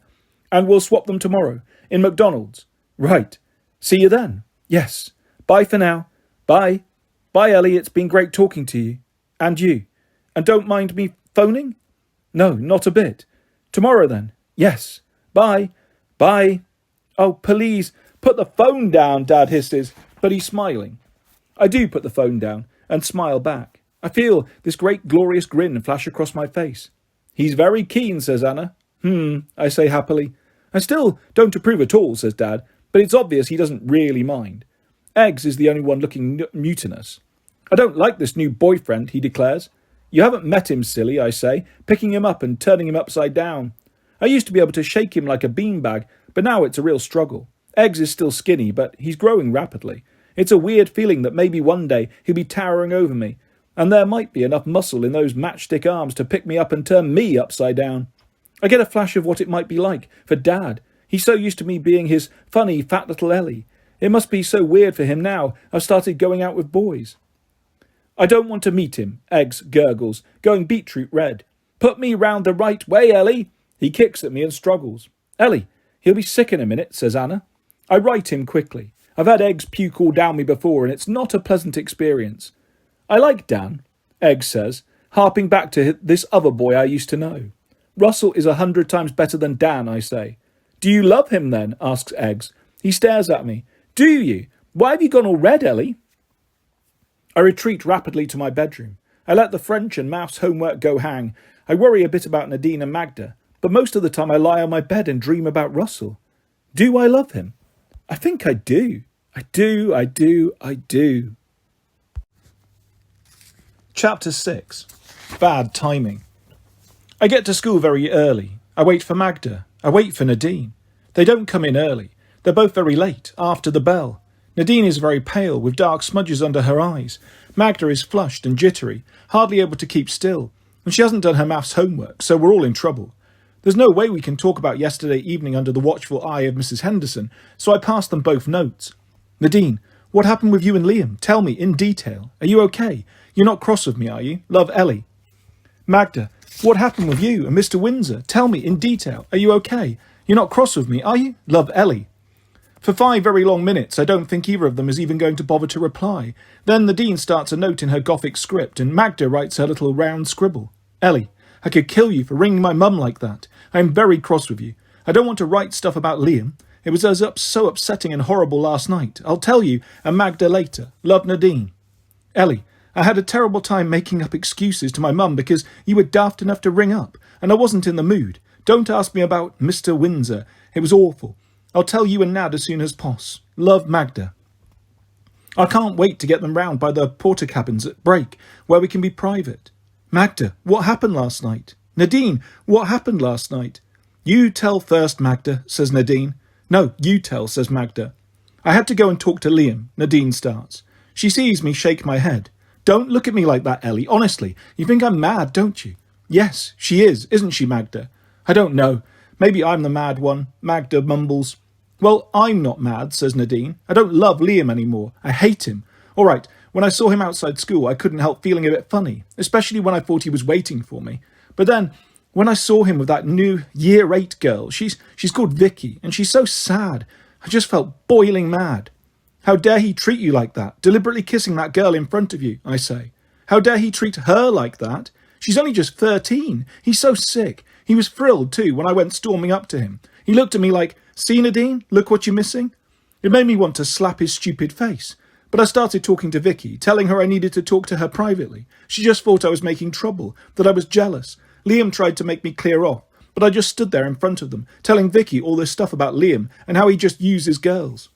And we'll swap them tomorrow. In McDonald's. Right. See you then. Yes. Bye for now. Bye. Bye, Ellie. It's been great talking to you. And you. And don't mind me phoning? No, not a bit. Tomorrow then. Yes. Bye. Bye. Oh, please, put the phone down, Dad hisses, but he's smiling. I do put the phone down and smile back. I feel this great glorious grin flash across my face. He's very keen, says Anna. I say happily. I still don't approve at all, says Dad, but it's obvious he doesn't really mind. Eggs is the only one looking mutinous. I don't like this new boyfriend, he declares. You haven't met him, silly, I say, picking him up and turning him upside down. I used to be able to shake him like a beanbag, but now it's a real struggle. Eggs is still skinny, but he's growing rapidly. It's a weird feeling that maybe one day he'll be towering over me, and there might be enough muscle in those matchstick arms to pick me up and turn me upside down. I get a flash of what it might be like for Dad. He's so used to me being his funny, fat little Ellie. It must be so weird for him now I've started going out with boys. I don't want to meet him, Eggs gurgles, going beetroot red. Put me round the right way, Ellie. He kicks at me and struggles. Ellie, he'll be sick in a minute, says Anna. I write him quickly. I've had Eggs puke all down me before, and it's not a pleasant experience. I like Dan, Eggs says, harping back to this other boy I used to know. Russell is 100 times better than Dan, I say. Do you love him then? Asks Eggs. He stares at me. Do you? Why have you gone all red, Ellie? I retreat rapidly to my bedroom. I let the French and maths homework go hang. I worry a bit about Nadine and Magda, but most of the time I lie on my bed and dream about Russell. Do I love him? I think I do. I do. Chapter 6. Bad timing. I get to school very early. I wait for Magda. I wait for Nadine. They don't come in early. They're both very late, after the bell. Nadine is very pale, with dark smudges under her eyes. Magda is flushed and jittery, hardly able to keep still. And she hasn't done her maths homework, so we're all in trouble. There's no way we can talk about yesterday evening under the watchful eye of Mrs. Henderson, so I pass them both notes. Nadine, what happened with you and Liam? Tell me, in detail. Are you okay? You're not cross with me, are you? Love, Ellie. Magda, what happened with you and Mr. Windsor? Tell me, in detail. Are you okay? You're not cross with me, are you? Love, Ellie. For 5 very long minutes, I don't think either of them is even going to bother to reply. Then Nadine starts a note in her Gothic script, and Magda writes her little round scribble. Ellie, I could kill you for ringing my mum like that. I am very cross with you. I don't want to write stuff about Liam. It was so upsetting and horrible last night. I'll tell you and Magda later. Love, Nadine. Ellie, I had a terrible time making up excuses to my mum because you were daft enough to ring up, and I wasn't in the mood. Don't ask me about Mr. Windsor. It was awful. I'll tell you and Nad as soon as poss. Love, Magda. I can't wait to get them round by the porter cabins at break, where we can be private. Magda, what happened last night? Nadine, what happened last night? You tell first, Magda, says Nadine. No, you tell, says Magda. I had to go and talk to Liam, Nadine starts. She sees me shake my head. Don't look at me like that, Ellie. Honestly, you think I'm mad, don't you? Yes, she is, isn't she, Magda? I don't know. Maybe I'm the mad one, Magda mumbles. Well, I'm not mad, says Nadine. I don't love Liam anymore. I hate him. All right, when I saw him outside school, I couldn't help feeling a bit funny, especially when I thought he was waiting for me. But then, when I saw him with that new Year 8 girl, she's called Vicky, and she's so sad. I just felt boiling mad. How dare he treat you like that, deliberately kissing that girl in front of you, I say. How dare he treat her like that? She's only just 13. He's so sick. He was thrilled, too, when I went storming up to him. He looked at me like, see, Nadine, look what you're missing. It made me want to slap his stupid face. But I started talking to Vicky, telling her I needed to talk to her privately. She just thought I was making trouble, that I was jealous. Liam tried to make me clear off, but I just stood there in front of them, telling Vicky all this stuff about Liam and how he just uses girls.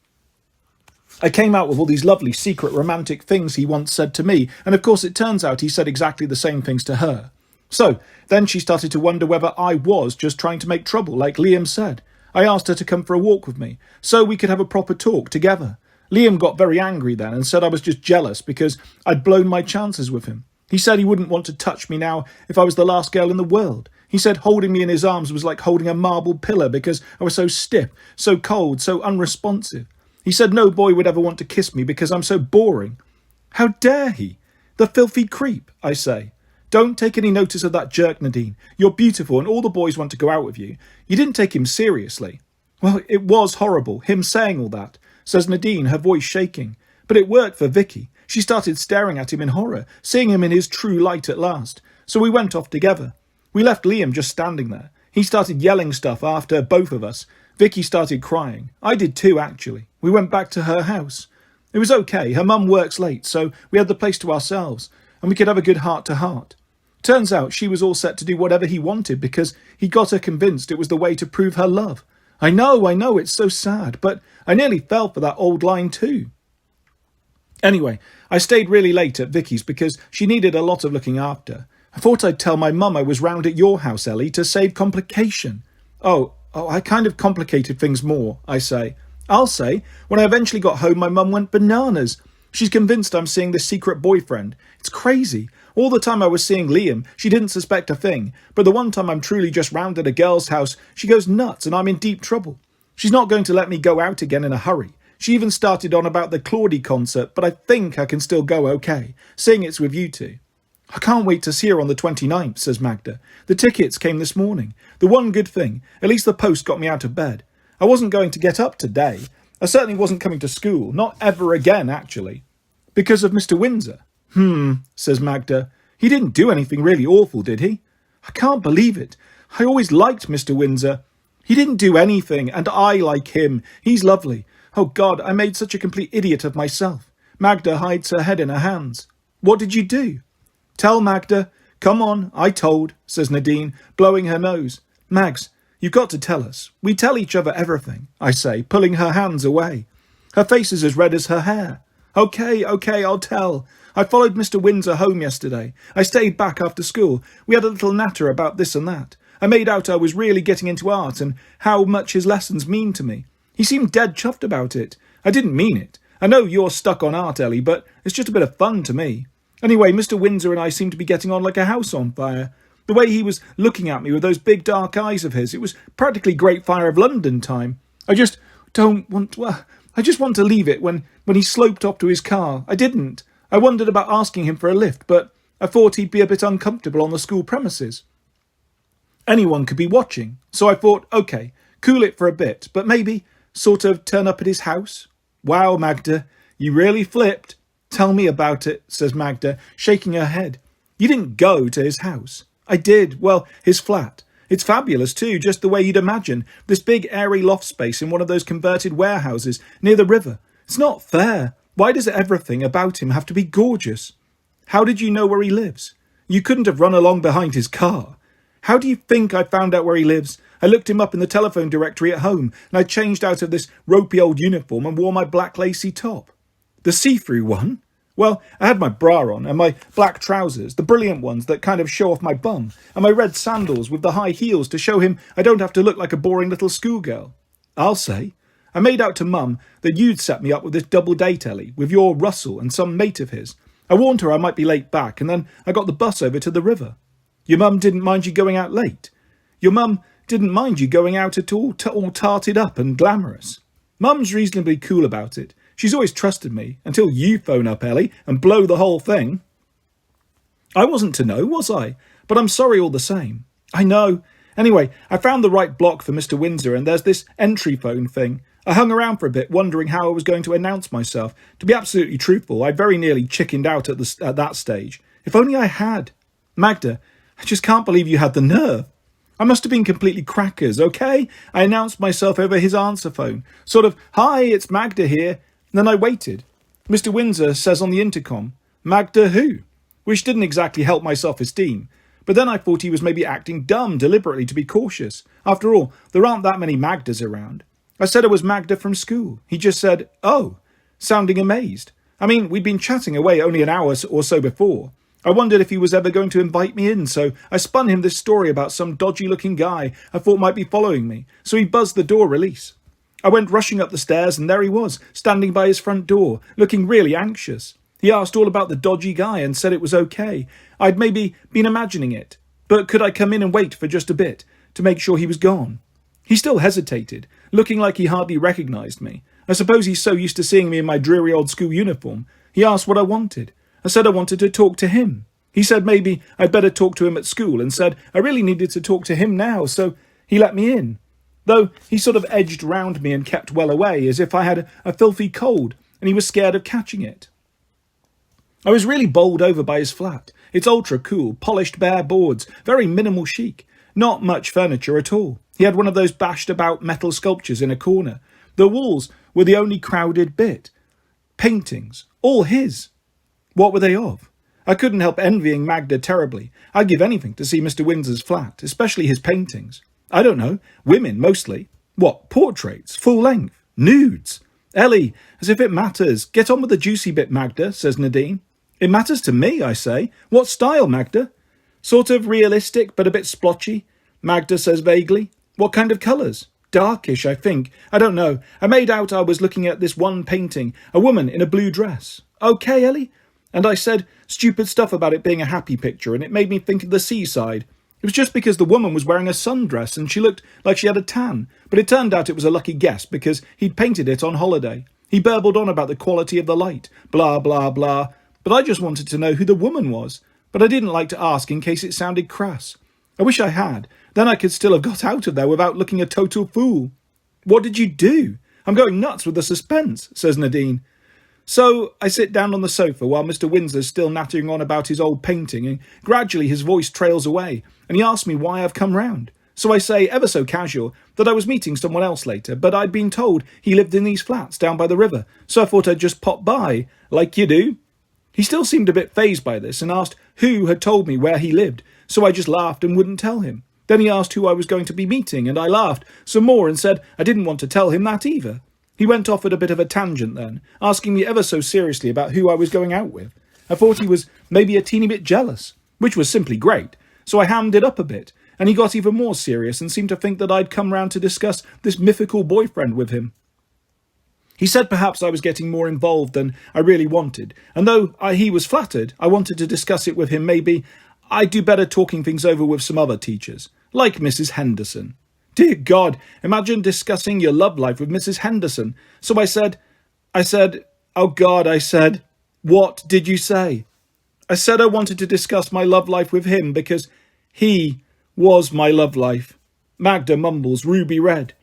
I came out with all these lovely secret romantic things he once said to me, and of course it turns out he said exactly the same things to her. So, then she started to wonder whether I was just trying to make trouble, like Liam said. I asked her to come for a walk with me, so we could have a proper talk together. Liam got very angry then and said I was just jealous because I'd blown my chances with him. He said he wouldn't want to touch me now if I was the last girl in the world. He said holding me in his arms was like holding a marble pillar because I was so stiff, so cold, so unresponsive. He said no boy would ever want to kiss me because I'm so boring. How dare he? The filthy creep, I say. Don't take any notice of that jerk, Nadine. You're beautiful and all the boys want to go out with you. You didn't take him seriously. Well, it was horrible, him saying all that, says Nadine, her voice shaking. But it worked for Vicky. She started staring at him in horror, seeing him in his true light at last. So we went off together. We left Liam just standing there. He started yelling stuff after both of us. Vicky started crying. I did too, actually. We went back to her house. It was okay. Her mum works late, so we had the place to ourselves, and we could have a good heart-to-heart. Turns out she was all set to do whatever he wanted because he got her convinced it was the way to prove her love. I know, it's so sad, but I nearly fell for that old line too. Anyway, I stayed really late at Vicky's because she needed a lot of looking after. I thought I'd tell my mum I was round at your house, Ellie, to save complication. Oh, I kind of complicated things more, I say. I'll say, when I eventually got home, my mum went bananas. She's convinced I'm seeing this secret boyfriend. It's crazy. All the time I was seeing Liam, she didn't suspect a thing. But the one time I'm truly just round at a girl's house, she goes nuts and I'm in deep trouble. She's not going to let me go out again in a hurry. She even started on about the Claudie concert, but I think I can still go okay, seeing it's with you two. I can't wait to see her on the 29th, says Magda. The tickets came this morning. The one good thing, at least the post got me out of bed. I wasn't going to get up today. I certainly wasn't coming to school, not ever again, actually. Because of Mr. Windsor. Says Magda. He didn't do anything really awful, did he? I can't believe it. I always liked Mr. Windsor. He didn't do anything, and I like him. He's lovely. Oh God, I made such a complete idiot of myself. Magda hides her head in her hands. What did you do? Tell Magda. Come on, I told, says Nadine, blowing her nose. Mags, you've got to tell us. We tell each other everything, I say, pulling her hands away. Her face is as red as her hair. Okay, I'll tell. I followed Mr. Windsor home yesterday. I stayed back after school. We had a little natter about this and that. I made out I was really getting into art and how much his lessons mean to me. He seemed dead chuffed about it. I didn't mean it. I know you're stuck on art, Ellie, but it's just a bit of fun to me. Anyway, Mr. Windsor and I seemed to be getting on like a house on fire. The way he was looking at me with those big dark eyes of his, it was practically Great Fire of London time. I just want to leave it when he sloped off to his car. I didn't. I wondered about asking him for a lift, but I thought he'd be a bit uncomfortable on the school premises. Anyone could be watching, so I thought, okay, cool it for a bit, but maybe sort of turn up at his house. Wow, Magda, you really flipped. Tell me about it, says Magda, shaking her head. You didn't go to his house. I did. Well, his flat. It's fabulous too, just the way you'd imagine. This big airy loft space in one of those converted warehouses near the river. It's not fair. Why does everything about him have to be gorgeous? How did you know where he lives? You couldn't have run along behind his car. How do you think I found out where he lives? I looked him up in the telephone directory at home, and I changed out of this ropey old uniform and wore my black lacy top. The see-through one? Well, I had my bra on and my black trousers, the brilliant ones that kind of show off my bum, and my red sandals with the high heels to show him I don't have to look like a boring little schoolgirl. I'll say. I made out to Mum that you'd set me up with this double date, Ellie, with your Russell and some mate of his. I warned her I might be late back, and then I got the bus over to the river. Your mum didn't mind you going out late. Your mum didn't mind you going out at all, all tarted up and glamorous. Mum's reasonably cool about it. She's always trusted me, until you phone up, Ellie, and blow the whole thing. I wasn't to know, was I? But I'm sorry all the same. I know. Anyway, I found the right block for Mr. Windsor, and there's this entry phone thing. I hung around for a bit, wondering how I was going to announce myself. To be absolutely truthful, I very nearly chickened out at that stage. If only I had. Magda, I just can't believe you had the nerve. I must have been completely crackers, okay? I announced myself over his answer phone. Sort of, hi, it's Magda here. And then I waited. Mr. Windsor says on the intercom, Magda who? Which didn't exactly help my self-esteem. But then I thought he was maybe acting dumb deliberately to be cautious. After all, there aren't that many Magdas around. I said I was Magda from school. He just said, oh, sounding amazed. I mean, we'd been chatting away only an hour or so before. I wondered if he was ever going to invite me in, so I spun him this story about some dodgy-looking guy I thought might be following me, so he buzzed the door release. I went rushing up the stairs, and there he was, standing by his front door, looking really anxious. He asked all about the dodgy guy and said it was okay. I'd maybe been imagining it, but could I come in and wait for just a bit, to make sure he was gone? He still hesitated, looking like he hardly recognised me. I suppose he's so used to seeing me in my dreary old school uniform. He asked what I wanted. I said I wanted to talk to him. He said maybe I'd better talk to him at school and said I really needed to talk to him now, so he let me in. Though he sort of edged round me and kept well away, as if I had a filthy cold and he was scared of catching it. I was really bowled over by his flat. It's ultra cool, polished bare boards, very minimal chic. Not much furniture at all. He had one of those bashed about metal sculptures in a corner. The walls were the only crowded bit. Paintings, all his. What were they of? I couldn't help envying Magda terribly. I'd give anything to see Mr. Windsor's flat, especially his paintings. I don't know, women mostly. What, portraits, full length, nudes? Ellie, as if it matters. Get on with the juicy bit, Magda, says Nadine. It matters to me, I say. What style, Magda? Sort of realistic, but a bit splotchy, Magda says vaguely. What kind of colours? Darkish, I think. I don't know. I made out I was looking at this one painting, a woman in a blue dress. Okay, Ellie? And I said stupid stuff about it being a happy picture, and it made me think of the seaside. It was just because the woman was wearing a sundress and she looked like she had a tan, but it turned out it was a lucky guess because he'd painted it on holiday. He burbled on about the quality of the light, blah, blah, blah, but I just wanted to know who the woman was, but I didn't like to ask in case it sounded crass. I wish I had, then I could still have got out of there without looking a total fool. What did you do? I'm going nuts with the suspense, says Nadine. So I sit down on the sofa while Mr. Windsor's still nattering on about his old painting, and gradually his voice trails away, and he asks me why I've come round. So I say, ever so casual, that I was meeting someone else later, but I'd been told he lived in these flats down by the river, so I thought I'd just pop by, like you do. He still seemed a bit fazed by this, and asked who had told me where he lived, so I just laughed and wouldn't tell him. Then he asked who I was going to be meeting, and I laughed some more and said I didn't want to tell him that either. He went off at a bit of a tangent then, asking me ever so seriously about who I was going out with. I thought he was maybe a teeny bit jealous, which was simply great, so I hammed it up a bit, and he got even more serious and seemed to think that I'd come round to discuss this mythical boyfriend with him. He said perhaps I was getting more involved than I really wanted, and though he was flattered, I wanted to discuss it with him. Maybe I'd do better talking things over with some other teachers, like Mrs. Henderson. Dear God, imagine discussing your love life with Mrs. Henderson. So I said, oh God, I said, what did you say? I said I wanted to discuss my love life with him because he was my love life. Magda mumbles, ruby red.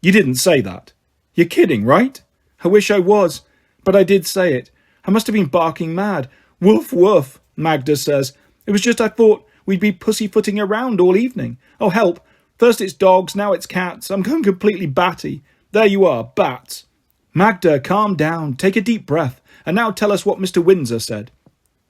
You didn't say that. You're kidding, right? I wish I was, but I did say it. I must have been barking mad. Woof, woof, Magda says. It was just I thought we'd be pussyfooting around all evening. Oh, help. First it's dogs, now it's cats. I'm going completely batty. There you are, bats. Magda, calm down, take a deep breath, and now tell us what Mr. Windsor said.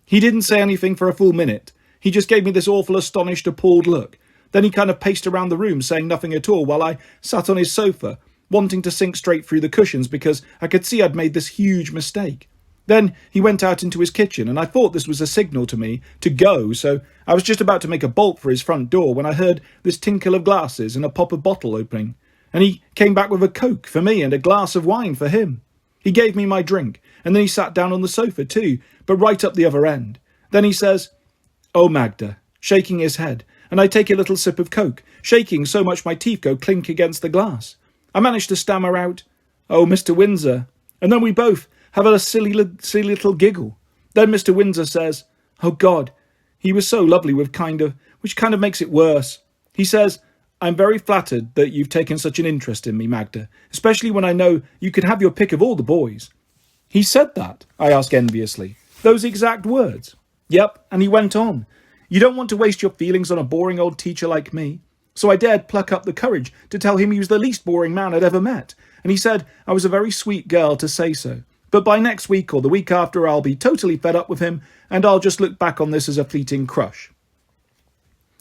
He didn't say anything for a full minute. He just gave me this awful, astonished, appalled look. Then he kind of paced around the room, saying nothing at all, while I sat on his sofa, wanting to sink straight through the cushions because I could see I'd made this huge mistake. Then he went out into his kitchen, and I thought this was a signal to me to go, so I was just about to make a bolt for his front door when I heard this tinkle of glasses and a pop of bottle opening, and he came back with a Coke for me and a glass of wine for him. He gave me my drink, and then he sat down on the sofa too, but right up the other end. Then he says, "Oh, Magda," shaking his head, and I take a little sip of Coke, shaking so much my teeth go clink against the glass. I manage to stammer out, "Oh, Mr. Windsor," and then we both have a silly little giggle. Then Mr. Windsor says, "Oh, God, he was so lovely which kind of makes it worse." He says, "I'm very flattered that you've taken such an interest in me, Magda, especially when I know you could have your pick of all the boys." "He said that?" I ask enviously. "Those exact words?" "Yep," and he went on, "You don't want to waste your feelings on a boring old teacher like me." So I dared pluck up the courage to tell him he was the least boring man I'd ever met, and he said I was a very sweet girl to say so. But by next week or the week after I'll be totally fed up with him, and I'll just look back on this as a fleeting crush.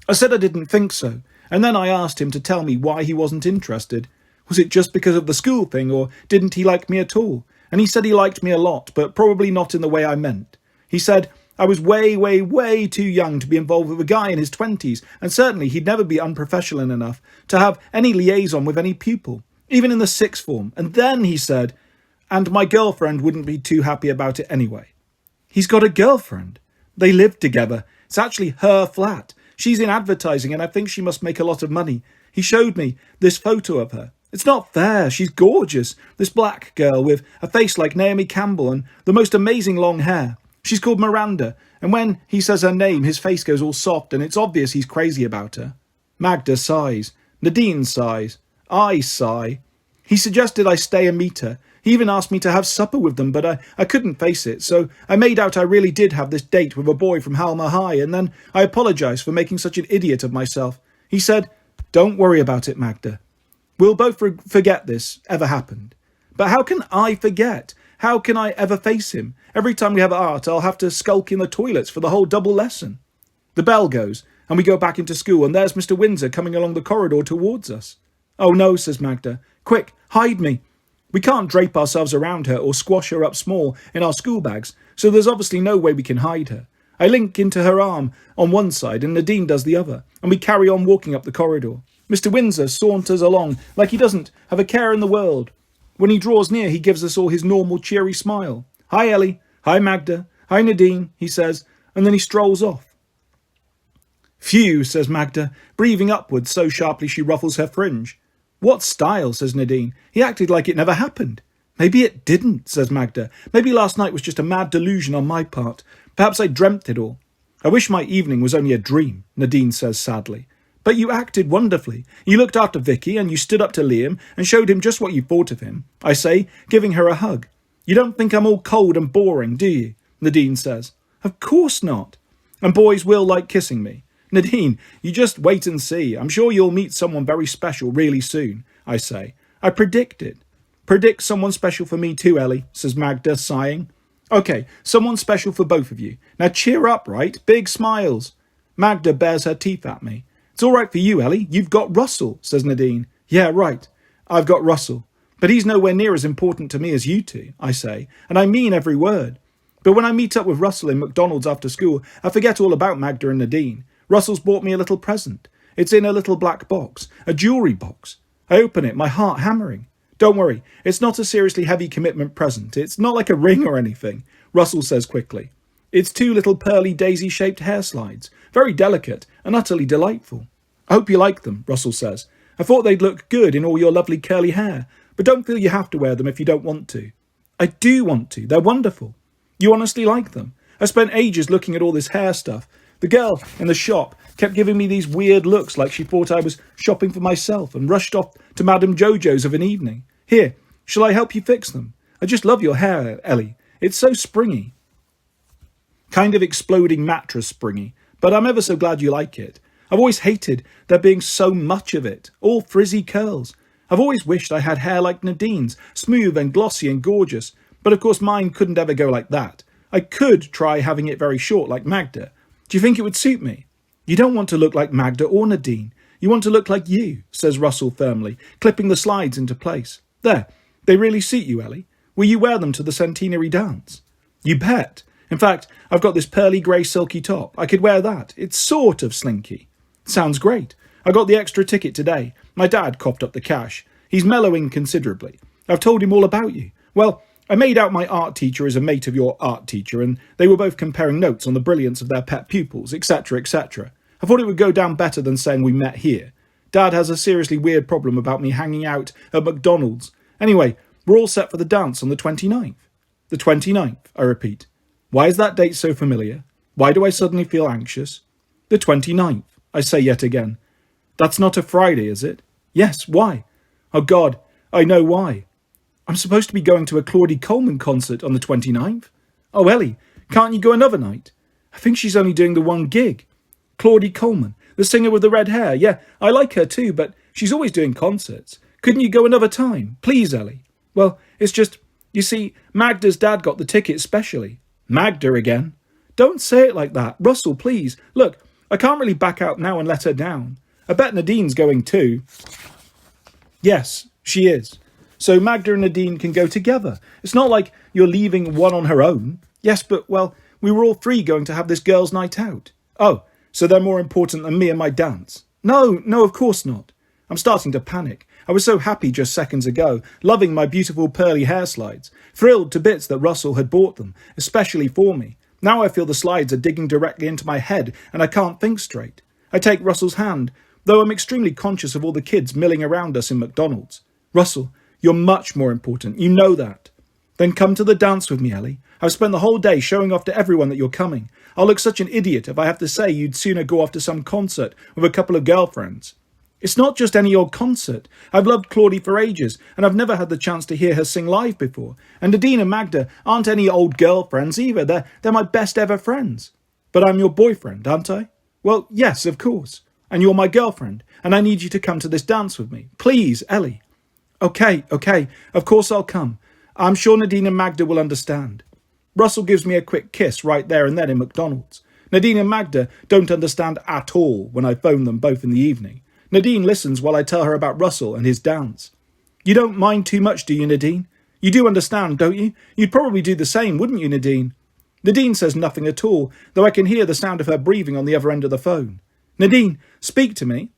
I said I didn't think so, and then I asked him to tell me why he wasn't interested. Was it just because of the school thing, or didn't he like me at all? And he said he liked me a lot, but probably not in the way I meant. He said I was way, way, way too young to be involved with a guy in his 20s, and certainly he'd never be unprofessional enough to have any liaison with any pupil, even in the sixth form. And then he said, and my girlfriend wouldn't be too happy about it anyway. He's got a girlfriend. They live together. It's actually her flat. She's in advertising, and I think she must make a lot of money. He showed me this photo of her. It's not fair. She's gorgeous. This black girl with a face like Naomi Campbell and the most amazing long hair. She's called Miranda, and when he says her name, his face goes all soft, and it's obvious he's crazy about her. Magda sighs. Nadine sighs. I sigh. He suggested I stay and meet her. He even asked me to have supper with them, but I couldn't face it, so I made out I really did have this date with a boy from Halma High, and then I apologised for making such an idiot of myself. He said, "Don't worry about it, Magda. We'll both forget this ever happened." But how can I forget? How can I ever face him? Every time we have art, I'll have to skulk in the toilets for the whole double lesson. The bell goes, and we go back into school, and there's Mr. Windsor coming along the corridor towards us. "Oh no," says Magda. "Quick, hide me." We can't drape ourselves around her or squash her up small in our school bags, so there's obviously no way we can hide her. I link into her arm on one side and Nadine does the other, and we carry on walking up the corridor. Mr. Windsor saunters along like he doesn't have a care in the world. When he draws near, he gives us all his normal cheery smile. "Hi, Ellie. Hi, Magda. Hi, Nadine," he says, and then he strolls off. "Phew," says Magda, breathing upwards so sharply she ruffles her fringe. "What style," says Nadine. "He acted like it never happened." "Maybe it didn't," says Magda. "Maybe last night was just a mad delusion on my part. Perhaps I dreamt it all." "I wish my evening was only a dream," Nadine says sadly. "But you acted wonderfully. You looked after Vicky and you stood up to Liam and showed him just what you thought of him," I say, giving her a hug. "You don't think I'm all cold and boring, do you?" Nadine says. "Of course not. And boys will like kissing me." "Nadine, you just wait and see. I'm sure you'll meet someone very special really soon," I say. "I predict it." "Predict someone special for me too, Ellie," says Magda, sighing. "Okay, someone special for both of you. Now cheer up, right? Big smiles." Magda bares her teeth at me. "It's all right for you, Ellie. You've got Russell," says Nadine. "Yeah, right. I've got Russell. But he's nowhere near as important to me as you two," I say, and I mean every word. But when I meet up with Russell in McDonald's after school, I forget all about Magda and Nadine. Russell's bought me a little present. It's in a little black box, a jewellery box. I open it, my heart hammering. "Don't worry, it's not a seriously heavy commitment present. It's not like a ring or anything," Russell says quickly. "It's 2 little pearly daisy-shaped hair slides, very delicate and utterly delightful." "I hope you like them," Russell says. "I thought they'd look good in all your lovely curly hair, but don't feel you have to wear them if you don't want to." "I do want to. They're wonderful." "You honestly like them?" "I spent ages looking at all this hair stuff. The girl in the shop kept giving me these weird looks like she thought I was shopping for myself and rushed off to Madame Jojo's of an evening. Here, shall I help you fix them? I just love your hair, Ellie. It's so springy." Kind of exploding mattress springy, But I'm ever so glad you like it. I've always hated there being so much of it, all frizzy curls. I've always wished I had hair like Nadine's, smooth and glossy and gorgeous, but of course mine couldn't ever go like that. I could try having it very short like Magda. Do you think it would suit me? You don't want to look like Magda or Nadine. You want to look like you, says Russell firmly, clipping the slides into place. There, they really suit you, Ellie. Will you wear them to the centenary dance? You bet. In fact, I've got this pearly grey silky top. I could wear that. It's sort of slinky. Sounds great. I got the extra ticket today. My dad coughed up the cash. He's mellowing considerably. I've told him all about you. Well, I made out my art teacher is a mate of your art teacher, and they were both comparing notes on the brilliance of their pet pupils, etc., etc. I thought it would go down better than saying we met here. Dad has a seriously weird problem about me hanging out at McDonald's. Anyway, we're all set for the dance on the 29th. The 29th, I repeat. Why is that date so familiar? Why do I suddenly feel anxious? The 29th, I say yet again. That's not a Friday, is it? Yes, why? Oh God, I know why. I'm supposed to be going to a Claudie Coleman concert on the 29th. Oh, Ellie, can't you go another night? I think she's only doing the one gig. Claudie Coleman, the singer with the red hair. Yeah, I like her too, but she's always doing concerts. Couldn't you go another time? Please, Ellie. Well, it's just, you see, Magda's dad got the ticket specially. Magda again? Don't say it like that. Russell, please. Look, I can't really back out now and let her down. I bet Nadine's going too. Yes, she is. So Magda and Nadine can go together. It's not like you're leaving one on her own. Yes, but, well, we were all three going to have this girls' night out. Oh, so they're more important than me and my dance? No, of course not. I'm starting to panic. I was so happy just seconds ago, loving my beautiful pearly hair slides, thrilled to bits that Russell had bought them, especially for me. Now I feel the slides are digging directly into my head and I can't think straight. I take Russell's hand, though I'm extremely conscious of all the kids milling around us in McDonald's. Russell, you're much more important. You know that. Then come to the dance with me, Ellie. I've spent the whole day showing off to everyone that you're coming. I'll look such an idiot if I have to say you'd sooner go off to some concert with a couple of girlfriends. It's not just any old concert. I've loved Claudie for ages, and I've never had the chance to hear her sing live before. And Nadine and Magda aren't any old girlfriends either. They're my best ever friends. But I'm your boyfriend, aren't I? Well, yes, of course. And you're my girlfriend, and I need you to come to this dance with me. Please, Ellie. Okay, of course I'll come. I'm sure Nadine and Magda will understand. Russell gives me a quick kiss right there and then in McDonald's. Nadine and Magda don't understand at all when I phone them both in the evening. Nadine listens while I tell her about Russell and his dance. You don't mind too much, do you, Nadine? You do understand, don't you? You'd probably do the same, wouldn't you, Nadine? Nadine says nothing at all, though I can hear the sound of her breathing on the other end of the phone. Nadine, speak to me.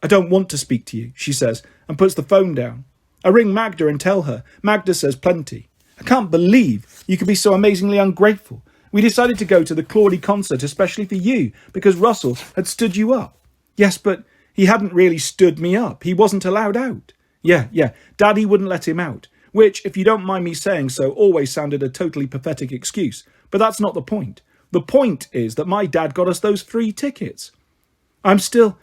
I don't want to speak to you, she says, and puts the phone down. I ring Magda and tell her. Magda says plenty. I can't believe you could be so amazingly ungrateful. We decided to go to the Claudie concert especially for you, because Russell had stood you up. Yes, but he hadn't really stood me up. He wasn't allowed out. Yeah, Daddy wouldn't let him out, which, if you don't mind me saying so, always sounded a totally pathetic excuse. But that's not the point. The point is that my dad got us those free tickets. I'll still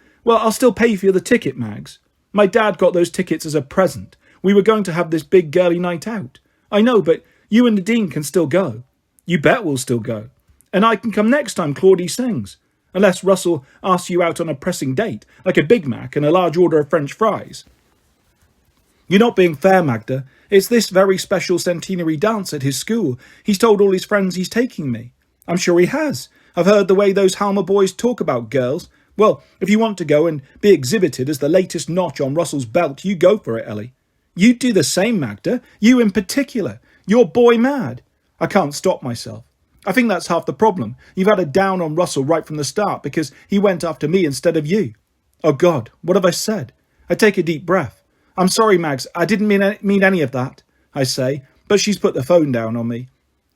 pay for the ticket, Mags. My dad got those tickets as a present. We were going to have this big girly night out. I know, but you and Nadine can still go. You bet we'll still go. And I can come next time Claudie sings. Unless Russell asks you out on a pressing date, like a Big Mac and a large order of French fries. You're not being fair, Magda. It's this very special centenary dance at his school. He's told all his friends he's taking me. I'm sure he has. I've heard the way those Halmer boys talk about girls. Well, if you want to go and be exhibited as the latest notch on Russell's belt, you go for it, Ellie. You'd do the same, Magda. You in particular. You're boy mad. I can't stop myself. I think that's half the problem. You've had a down on Russell right from the start because he went after me instead of you. Oh God, what have I said? I take a deep breath. I'm sorry, Mags. I didn't mean any of that, I say, but she's put the phone down on me.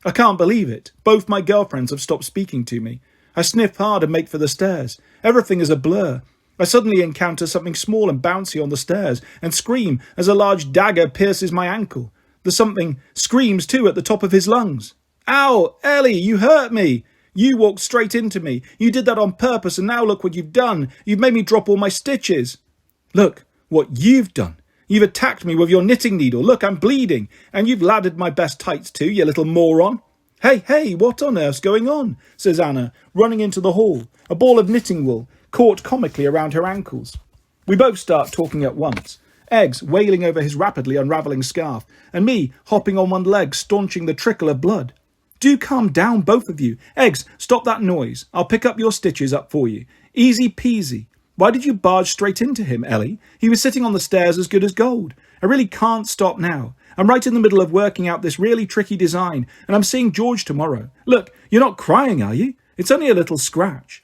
I can't believe it. Both my girlfriends have stopped speaking to me. I sniff hard and make for the stairs. Everything is a blur. I suddenly encounter something small and bouncy on the stairs and scream as a large dagger pierces my ankle. The something screams too at the top of his lungs. Ow, Ellie, you hurt me. You walked straight into me. You did that on purpose and now look what you've done. You've made me drop all my stitches. Look what you've done. You've attacked me with your knitting needle. Look, I'm bleeding. And you've laddered my best tights too, you little moron. Hey, what on earth's going on? Says Anna, running into the hall, a ball of knitting wool caught comically around her ankles. We both start talking at once, Eggs wailing over his rapidly unravelling scarf, and me hopping on one leg, staunching the trickle of blood. Do calm down, both of you. Eggs, stop that noise. I'll pick up your stitches up for you. Easy peasy. Why did you barge straight into him, Ellie? He was sitting on the stairs as good as gold. I really can't stop now. I'm right in the middle of working out this really tricky design, and I'm seeing George tomorrow. Look, you're not crying, are you? It's only a little scratch.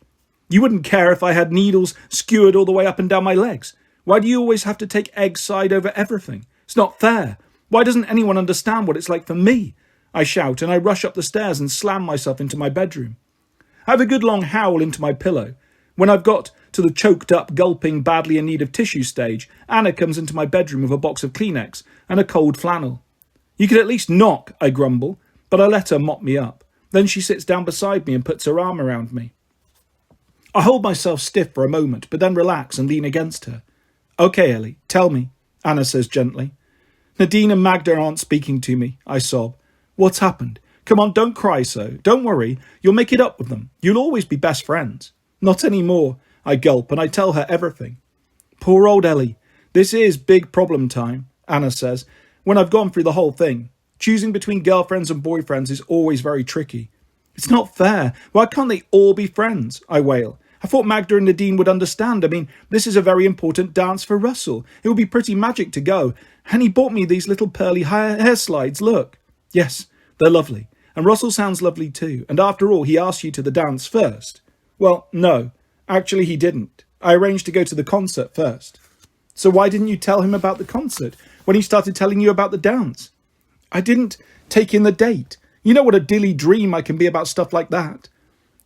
You wouldn't care if I had needles skewered all the way up and down my legs. Why do you always have to take Egg's side over everything? It's not fair. Why doesn't anyone understand what it's like for me? I shout, and I rush up the stairs and slam myself into my bedroom. I have a good long howl into my pillow. When I've got to the choked up, gulping, badly in need of tissue stage, Anna comes into my bedroom with a box of Kleenex and a cold flannel. You could at least knock, I grumble, but I let her mop me up. Then she sits down beside me and puts her arm around me. I hold myself stiff for a moment, but then relax and lean against her. Okay, Ellie, tell me, Anna says gently. Nadine and Magda aren't speaking to me, I sob. What's happened? Come on, don't cry so. Don't worry, you'll make it up with them. You'll always be best friends. Not anymore, I gulp, and I tell her everything. Poor old Ellie. This is big problem time, Anna says, when I've gone through the whole thing. Choosing between girlfriends and boyfriends is always very tricky. It's not fair. Why can't they all be friends? I wail. I thought Magda and Nadine would understand. I mean, this is a very important dance for Russell. It would be pretty magic to go. And he bought me these little pearly hair slides, look. Yes, they're lovely. And Russell sounds lovely too. And after all, he asked you to the dance first. Well, no. Actually, he didn't. I arranged to go to the concert first. So why didn't you tell him about the concert when he started telling you about the dance? I didn't take in the date. You know what a dilly dream I can be about stuff like that.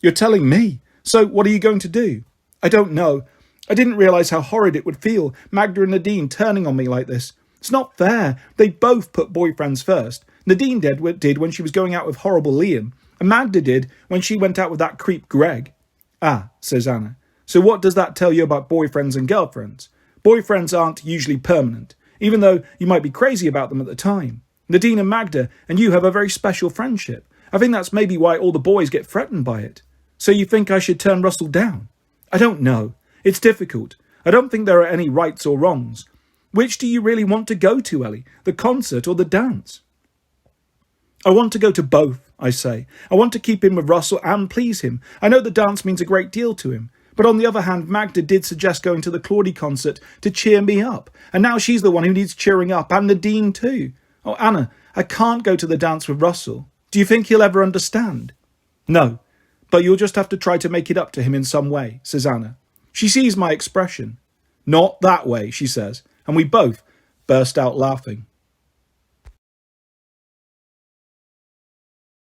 You're telling me. So what are you going to do? I don't know. I didn't realise how horrid it would feel, Magda and Nadine turning on me like this. It's not fair. They both put boyfriends first. Nadine did when she was going out with horrible Liam, and Magda did when she went out with that creep Greg. Ah, says Anna. So what does that tell you about boyfriends and girlfriends? Boyfriends aren't usually permanent, even though you might be crazy about them at the time. Nadine and Magda and you have a very special friendship. I think that's maybe why all the boys get threatened by it. So you think I should turn Russell down? I don't know. It's difficult. I don't think there are any rights or wrongs. Which do you really want to go to, Ellie? The concert or the dance? I want to go to both, I say. I want to keep in with Russell and please him. I know the dance means a great deal to him. But on the other hand, Magda did suggest going to the Claudie concert to cheer me up. And now she's the one who needs cheering up, and Nadine too. Oh, Anna, I can't go to the dance with Russell. Do you think he'll ever understand? No, but you'll just have to try to make it up to him in some way, says Anna. She sees my expression. Not that way, she says, and we both burst out laughing.